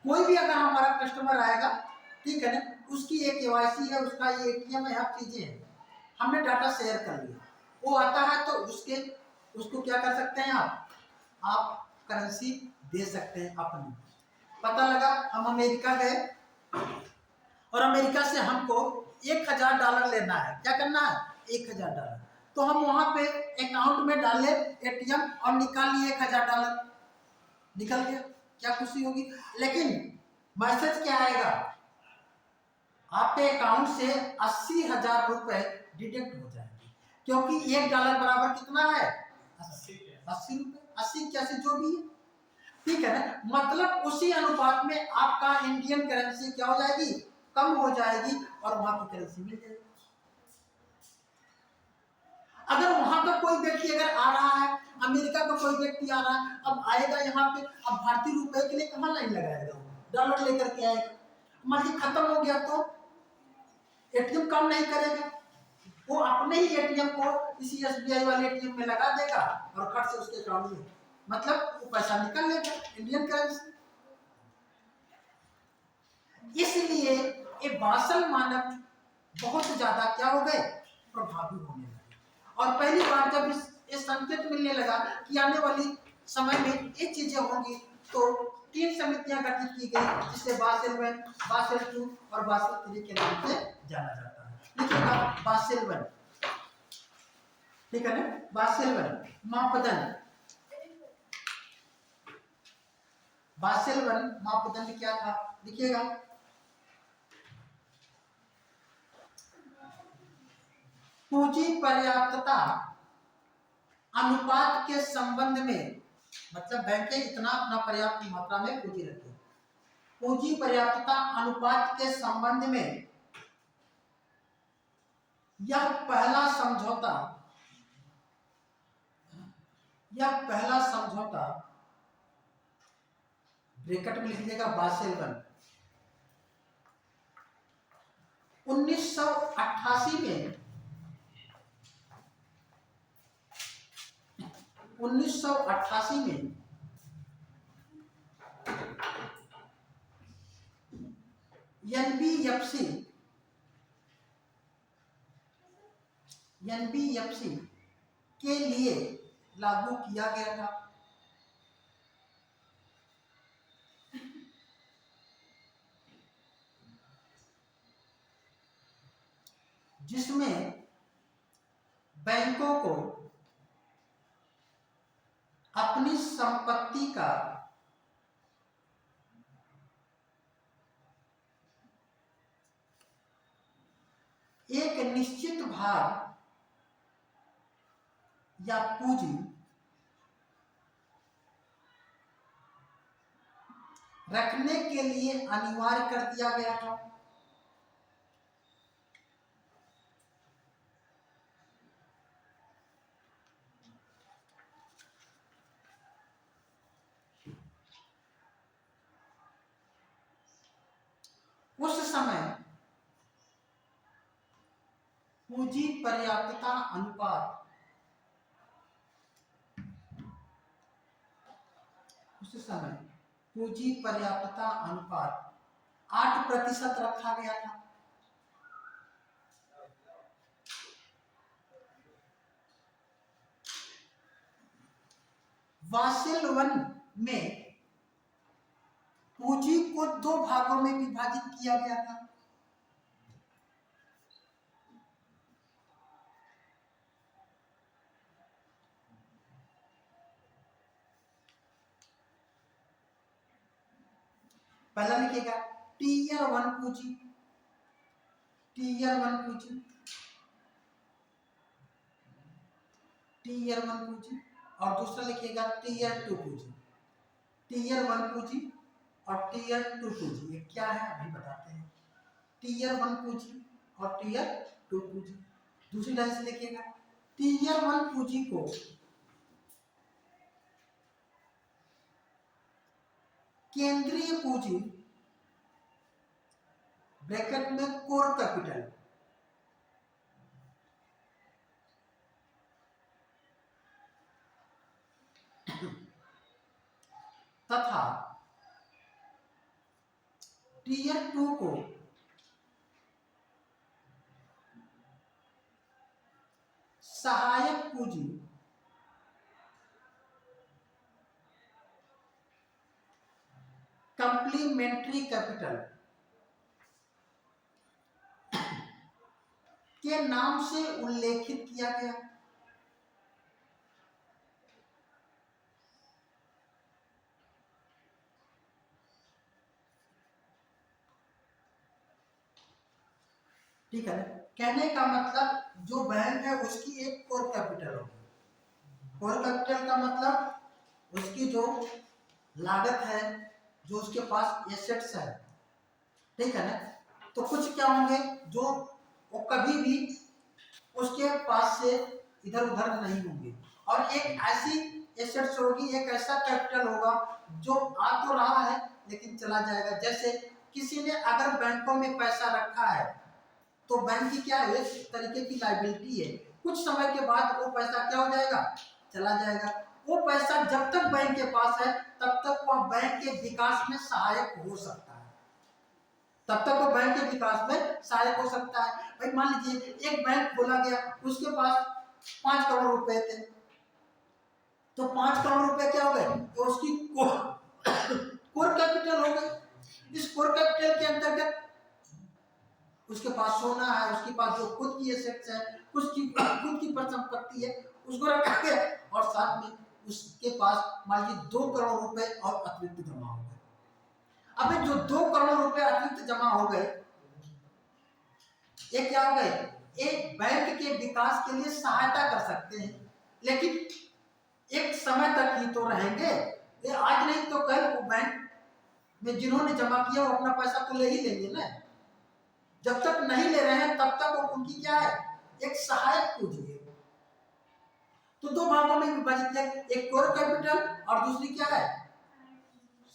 कोई भी अगर हमारा कस्टमर आएगा, ठीक है ना, उसकी एक केवाईसी है, उसका ये एटीएम है, हर चीजें हैं, हमने डाटा शेयर कर लिया। वो आता है तो उसको क्या कर सकते हैं आप करेंसी दे सकते हैं अपनी। पता लगा हम अमेरिका गए और अमेरिका से हमको $1000 लेना है, क्या करना है? $1000। तो हम वहां पे अकाउंट में डाले एटीएम और निकाल लिए $1000, निकल गया, क्या खुशी होगी। लेकिन मैसेज क्या आएगा? आपके अकाउंट से 80,000 रुपए डिडक्ट हो जाएंगे, क्योंकि $1 बराबर कितना है? 80 रुपए, 80 जो भी है, ठीक है ना। मतलब उसी अनुपात में आपका इंडियन करेंसी क्या हो जाएगी? कम हो जाएगी और वहां की करेंसी मिल जाएगी। अगर वहां का कोई व्यक्ति अगर आ रहा है, अमेरिका का कोई व्यक्ति आ रहा है, अब आएगा यहाँ पे, अब भारतीय रुपए के लिए कहाँ लाइन लगाएगा? डॉलर लेकर के आएगा। मान लीजिए खत्म हो गया तो एटीएम काम नहीं करेगा, वो अपने ही एटीएम को इसी एसबीआई वाले एटीएम में लगा देगा और खट से उसके अकाउंट में, मतलब वो पैसा निकल लेगा इंडियन करेंसी। इसलिए ये बासल मानक बहुत ज्यादा क्या हो गए? प्रभावी होने लगे। और पहली बार जब इस संकेत मिलने लगा कि आने वाली समय में ये चीजें होंगी, तो 3 समितियां गठित की गई, जिसे बासेल 1, बासेल 2 और बासेल 3 के नाम से जाना जाता है। लिखिएगा बासेल वन, ठीक है ना, बासेल वन मापदंड, बासेल वन मापदंड क्या था, लिखिएगा पूंजी पर्याप्तता अनुपात के संबंध में, मतलब बैंकें इतना अपना पर्याप्त मात्रा में पूंजी रखती हैं, पूंजी पर्याप्तता अनुपात के संबंध में यह पहला समझौता, यह पहला समझौता ब्रैकेट में लिख लीजिएगा बासेल वन 1988 में, 1988 में एनबीएफसी के लिए लागू किया गया था। जिसमें बैंकों को अपनी संपत्ति का एक निश्चित भाग या पूंजी रखने के लिए अनिवार्य कर दिया गया था। उस समय पूंजी पर्याप्तता अनुपात, उस समय पूंजी पर्याप्तता अनुपात 8% रखा गया था। बासेल वन में पूंजी को 2 भागों में विभाजित किया गया था। पहला लिखिएगा टीयर वन पूंजी, टीयर वन पूंजी, टीयर वन पूंजी, और दूसरा लिखिएगा टीयर टू पूंजी। टीयर वन पूंजी और टीयर टू पूंजी ये क्या है अभी बताते हैं। टीयर वन पूंजी और टीयर टू पूंजी, दूसरी लाइन से लिखिएगा टीयर वन पूंजी को केंद्रीय पूंजी ब्रैकेट में कोर कैपिटल तथा टीयर टू को सहायक पूंजी कंप्लीमेंट्री कैपिटल के नाम से उल्लेखित किया गया। ठीक है, कहने का मतलब जो बैंक है उसकी एक कोर कैपिटल होगी। कोर कैपिटल का मतलब उसकी जो लागत है, जो उसके पास एसेट्स है, ठीक है ना, तो कुछ क्या होंगे जो वो कभी भी उसके पास से इधर उधर नहीं होंगे, और एक ऐसी एसेट्स होगी, एक ऐसा कैपिटल होगा जो आ तो रहा है लेकिन चला जाएगा। जैसे किसी ने अगर बैंकों में पैसा रखा है तो बैंक की क्या है, एक तरीके की लायबिलिटी है, कुछ समय के बाद वो पैसा क्या हो जाएगा, चला जाएगा। वो पैसा जब तक बैंक के पास है तब तक वह बैंक के विकास में सहायक हो सकता है, तब तक वो बैंक के विकास में सहायक हो सकता है। भाई मान लीजिए एक बैंक खोला गया, उसके पास 5 करोड़ रुपए थे, तो 5 करोड़ रुपए क्या हो गए, तो उसकी कोर कैपिटल हो गई। इस कोर कैपिटल के अंतर्गत उसके पास सोना है, उसके पास जो खुद की एसेट्स है, उसकी खुद की परिसंपत्ति है, उसको रखा गया और साथ में उसके पास मान लीजिए 2 करोड़ रुपए और अतिरिक्त जमा हो गए। अब जो 2 करोड़ रुपए अतिरिक्त जमा हो गए, ये क्या हो गए, एक बैंक के विकास के लिए सहायता कर सकते हैं, लेकिन एक समय तक ही तो रहेंगे। ये आज नहीं तो कल वो बैंक में जिन्होंने जमा किया वो अपना पैसा तो ले ही लेंगे ना। जब तक नहीं ले रहे हैं तब तक वो उनकी क्या है, एक सहायक पूंजी है। तो 2 भागों में विभाजित है, एक कोर कैपिटल और दूसरी क्या है,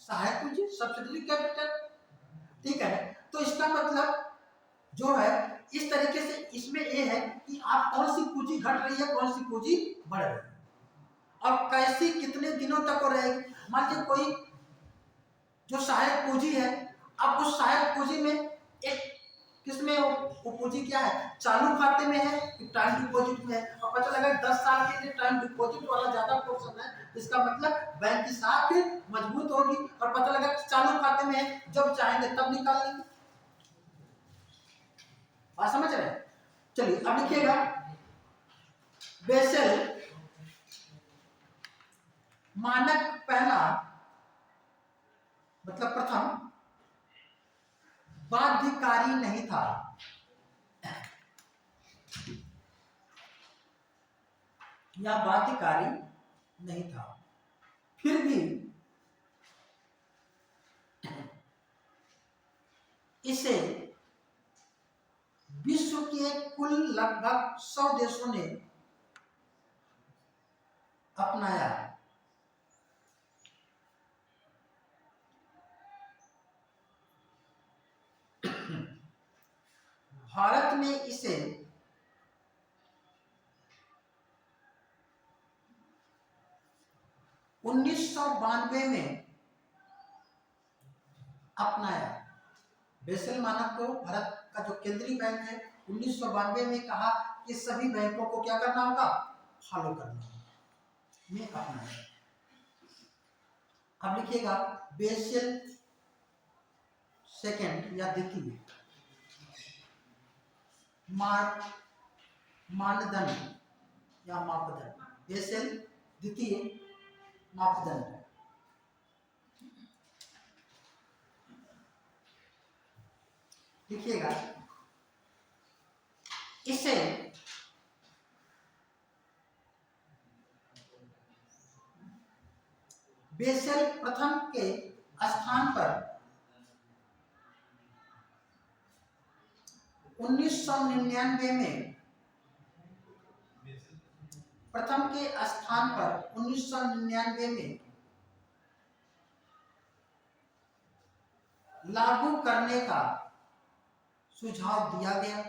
सहायक पूंजी, सब्सिडरी कैपिटल। ठीक है, तो इसका मतलब जो है इस तरीके से इसमें ये है कि आप कौन सी पूंजी घट रही है, कौन सी पूंजी बढ़ रही है और कैसी कितने दिनों तक वो रहेगी। मान लीजिए कोई जो सहायक पूंजी है, अब उस सहायक पूंजी में एक किसमें वो पूंजी क्या है, चालू खाते में है कि टाइम डिपॉजिट में है, और पता लगा 10 साल के लिए टाइम डिपॉजिट वाला ज्यादा पोर्शन है, इसका मतलब बैंक की साख मजबूत होगी, और पता लगा चालू खाते में है, जब चाहेंगे तब निकाल लेंगे। बात समझ रहे हैं? चलिए अब लिखिएगा, बेसल मानक पहला मतलब प्रथम बाध्यकारी नहीं था। या बाध्यकारी नहीं था, फिर भी इसे विश्व के कुल लगभग 100 देशों ने अपनाया। भारत ने इसे 1992 में अपनाया। बेसल मानक को भारत का जो केंद्रीय बैंक है 1992 में कहा कि सभी बैंकों को क्या करना होगा, फॉलो करना होगा, में अपनाया। अब लिखिएगा, बेसल सेकंड या द्वितीय मानदंड या मापदंड, बेसल द्वितीय मापदंड। लिखिएगा, इसे बेसल प्रथम के स्थान पर 1999 में, प्रथम के स्थान पर 1999 में लागू करने का सुझाव दिया गया।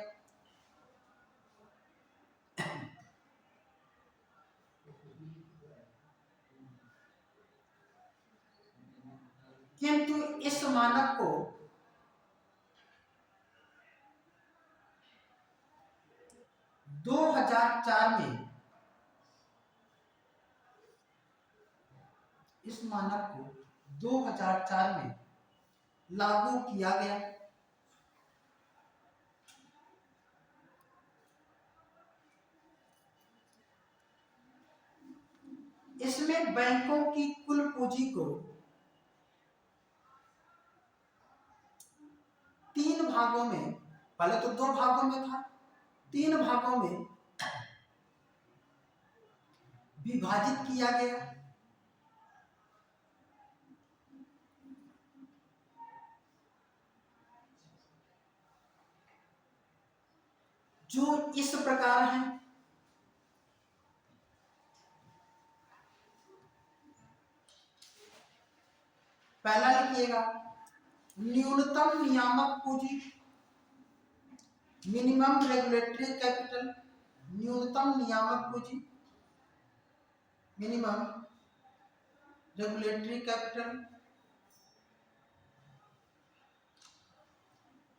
किंतु इस मानक को दो 2004 में, इस मानक को 2004 में लागू किया गया। इसमें बैंकों की कुल पूंजी को 3 भागों में, पहले तो 2 भागों में था, 3 भागों में विभाजित किया गया। जो इस प्रकार है, पहला लिखिएगा, न्यूनतम नियामक पूंजी, मिनिमम रेगुलेटरी कैपिटल, न्यूनतम नियामक पूंजी, मिनिमम रेगुलेटरी कैपिटल।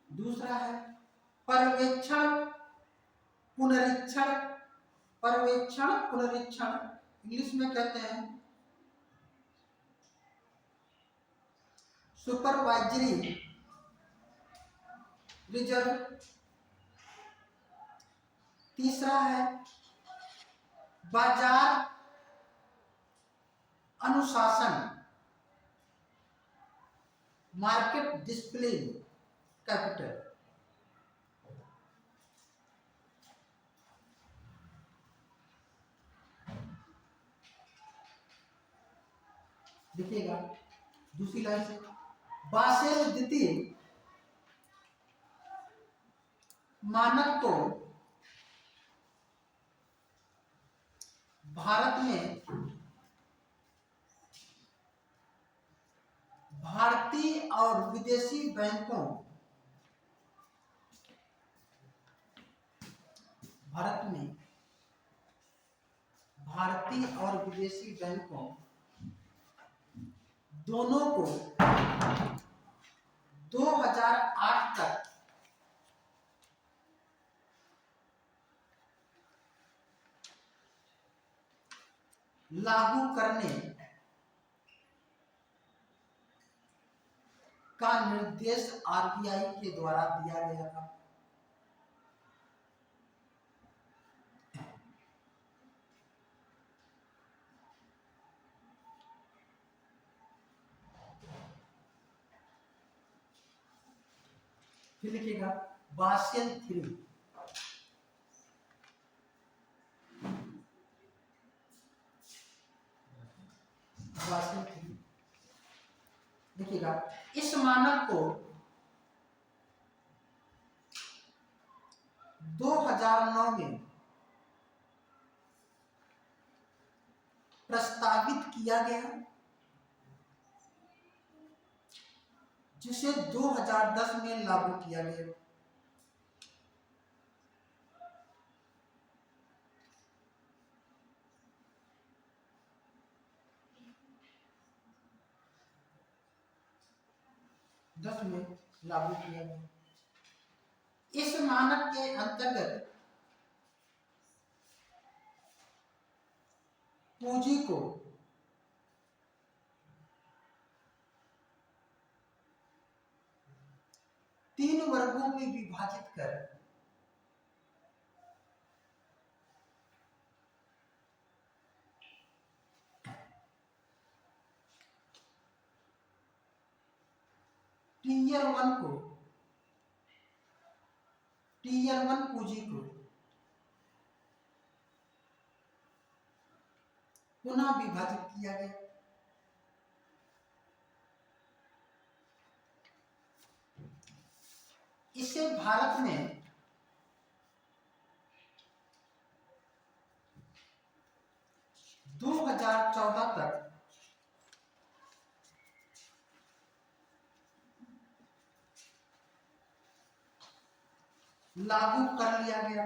दूसरा है पर्यवेक्षण पुनरीक्षण, पर्यवेक्षण पुनरीक्षण इंग्लिश में कहते हैं सुपरवाइजरी रिजर्व तीसरा है बाजार अनुशासन, मार्केट डिसिप्लिन कैपिटल। देखिएगा दूसरी लाइन से, बासेल द्वितीय मानक को भारत में भारतीय और विदेशी बैंकों, भारत में भारतीय और विदेशी बैंकों दोनों को 2008 तक लागू करने का निर्देश आरबीआई के द्वारा दिया गया था। फिर लिखिएगा बासेल थ्री, बासेल थ्री देखिएगा, इस मानक को 2009 में प्रस्तावित किया गया, जिसे 2010 में लागू किया गया। में लागू किया गया। इस मानक के अंतर्गत पूंजी को तीन वर्गों में विभाजित कर टीयर वन पूंजी को पुनः विभाजित किया गया। इसे भारत में दो 2014 तक लागू कर लिया गया।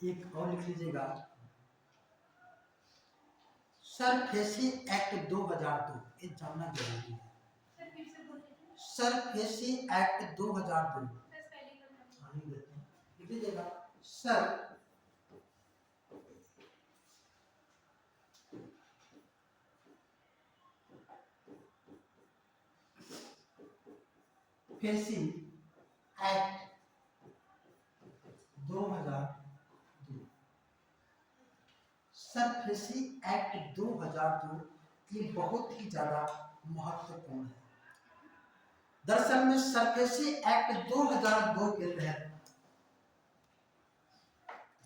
एक और लिख लीजिएगा, सरफेसी एक्ट 2002, ये जानना जरूरी है। सरफेसी एक्ट 2002 लिख लीजिएगा, sir facie act 2002, SARFAESI act 2002 ये बहुत ही ज्यादा महत्वपूर्ण है। दरअसल में सरफेसी एक्ट 2002 के तहत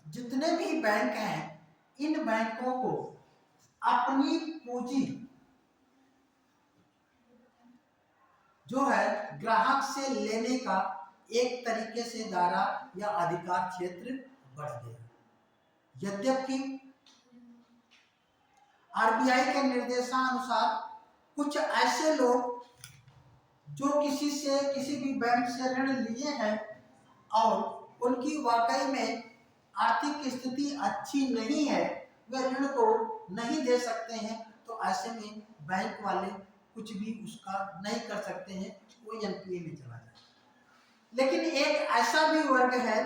जितने भी बैंक हैं, इन बैंकों को अपनी पूंजी जो है ग्राहक से लेने का एक तरीके से दायरा या अधिकार क्षेत्र बढ़ गया। यद्यपि आरबीआई के निर्देशानुसार कुछ ऐसे लोग जो किसी भी बैंक से ऋण लिए हैं और उनकी वाकई में आर्थिक स्थिति अच्छी नहीं है, वे ऋण को नहीं दे सकते हैं, तो ऐसे में बैंक वाले कुछ भी उसका नहीं कर सकते हैं, वो एनपीए में चला जाए। लेकिन एक ऐसा भी वर्ग है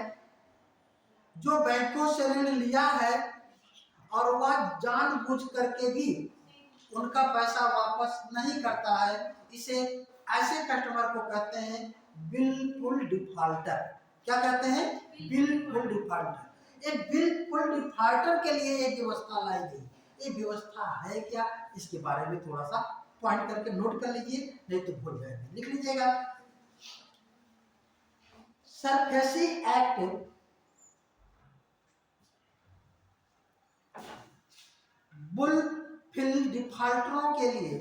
जो बैंकों से ऋण लिया है और वह जानबूझ करके भी उनका पैसा वापस नहीं करता है, इसे ऐसे कस्टमर को कहते हैं बिल्कुल डिफॉल्टर। क्या कहते हैं? बिल्कुल डिफॉल्टर। एक बिल्कुल डिफॉल्टर के लिए एक व्यवस्था लाई गई। ये व्यवस्था है क्या, इसके बारे में थोड़ा सा पॉइंट करके नोट कर लीजिए, नहीं तो भूल जाएंगे। लिख लीजिएगा, सरफेसी एक्ट बुलफिल डिफॉल्टरों के लिए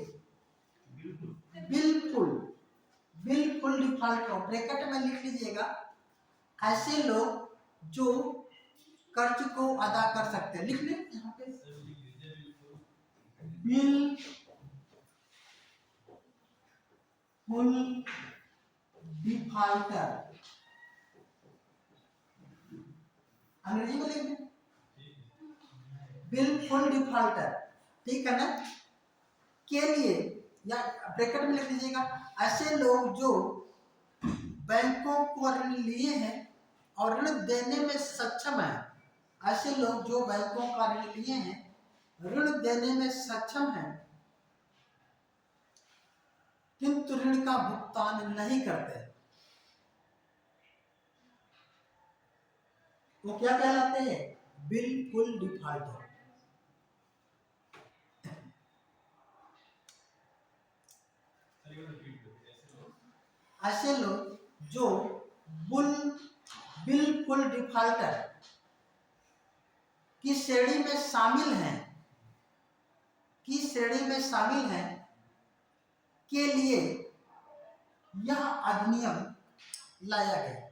बिल्कुल बिल्कुल डिफॉल्टरों, ब्रैकेट में लिख लीजिएगा, ऐसे लोग जो कर्ज को अदा कर सकते हैं। लिख लें यहाँ पे, बिल्कुल डिफॉल्टर, अंग्रेजी में लिख लें, बिल्कुल डिफॉल्टर, ठीक है ना, के लिए, या ब्रैकेट में लिख लीजिएगा, ऐसे लोग जो बैंकों को ऋण लिए हैं और ऋण देने में सक्षम है, ऐसे लोग जो बैंकों का ऋण लिए हैं, ऋण देने में सक्षम है, किंतु ऋण का भुगतान नहीं करते, वो क्या कहलाते हैं? बिल्कुल डिफॉल्टर। ऐसे लोग जो बिल्कुल डिफॉल्टर की श्रेणी में शामिल हैं, के लिए यह अधिनियम लाया गया,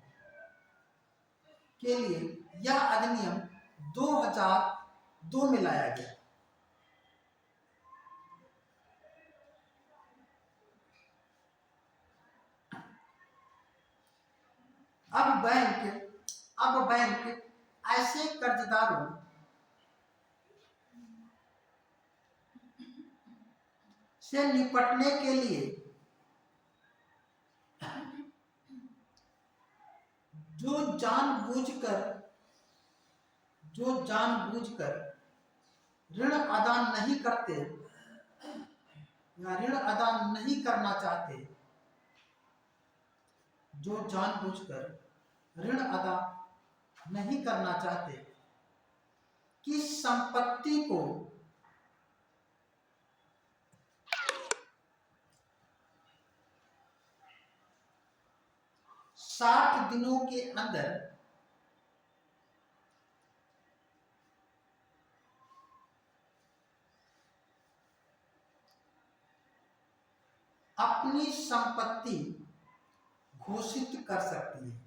के लिए यह अधिनियम 2002 में लाया गया। अब बैंक ऐसे कर्जदारों से निपटने के लिए जो जानबूझकर ऋण अदा नहीं करते या ऋण अदा नहीं करना चाहते, जो जानबूझकर ऋण अदा नहीं करना चाहते, की संपत्ति को साठ दिनों के अंदर अपनी संपत्ति घोषित कर सकती है।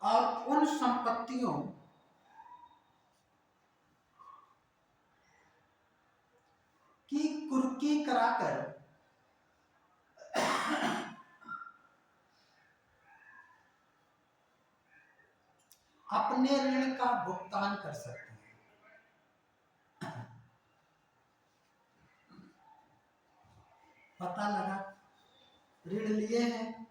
और उन संपत्तियों की कुर्की कराकर अपने ऋण का भुगतान कर सकते हैं। पता लगा, ऋण लिए हैं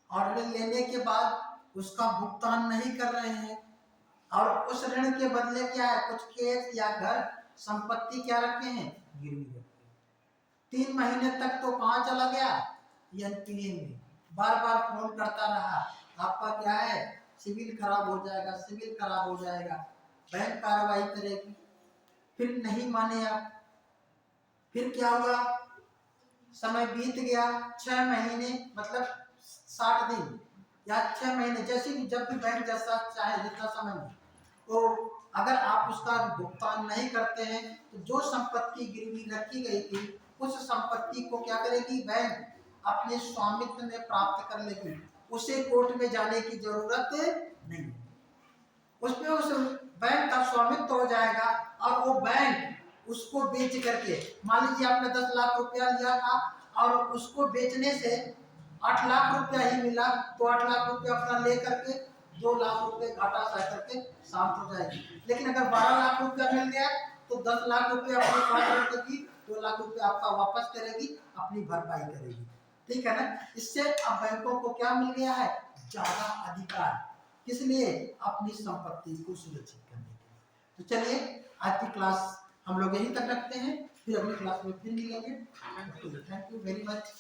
और ऋण लेने के बाद उसका भुगतान नहीं कर रहे हैं, और उस ऋण के बदले क्या है, कुछ खेत या घर संपत्ति क्या रखे हैं, गिरवी रखे। 3 महीने तक तो कहाँ चला गया, एनपीए में, बार बार फोन करता रहा, आपका क्या है, सिविल खराब हो जाएगा, सिविल खराब हो जाएगा, बैंक कार्रवाई करेगी। फिर नहीं माने आप, फिर क्या हुआ, समय बीत गया, 6 महीने मतलब 60 दिन या 6 महीने, जैसे भी, जब भी बैंक जैसा चाहे जितना समय में, तो अगर आप उसका भुगतान नहीं करते हैं तो जो संपत्ति गिरवी रखी गई थी, उस संपत्ति को क्या करेगी, बैंक अपने स्वामित्व में प्राप्त कर लेगी, उसे कोर्ट में जाने की जरूरत नहीं, उसमें उस बैंक का स्वामित्व हो जाएगा, और वो बैंक उसको बेच करके, मान लीजिए आपने 10 लाख रुपया लिया था और उसको बेचने से 8 लाख रुपया ही मिला, तो 8 लाख रुपया अपना ले करके 2 लाख रुपए घाटा सह करके शांत हो जाएगी। लेकिन अगर 12 लाख रुपया मिल गया तो 10 लाख रुपया अपने पास रखेगी, 2 लाख रुपया आपका वापस करेगी, अपनी भरपाई करेगी, ठीक है ना। इससे अब बैंकों को क्या मिल गया है, ज्यादा अधिकार, किस लिए? अपनी संपत्ति को सुरक्षित करने के लिए। तो चलिए आज की क्लास हम लोग यहीं तक रखते हैं, फिर अगली क्लास में फिर मिलेंगे। Thank you very much.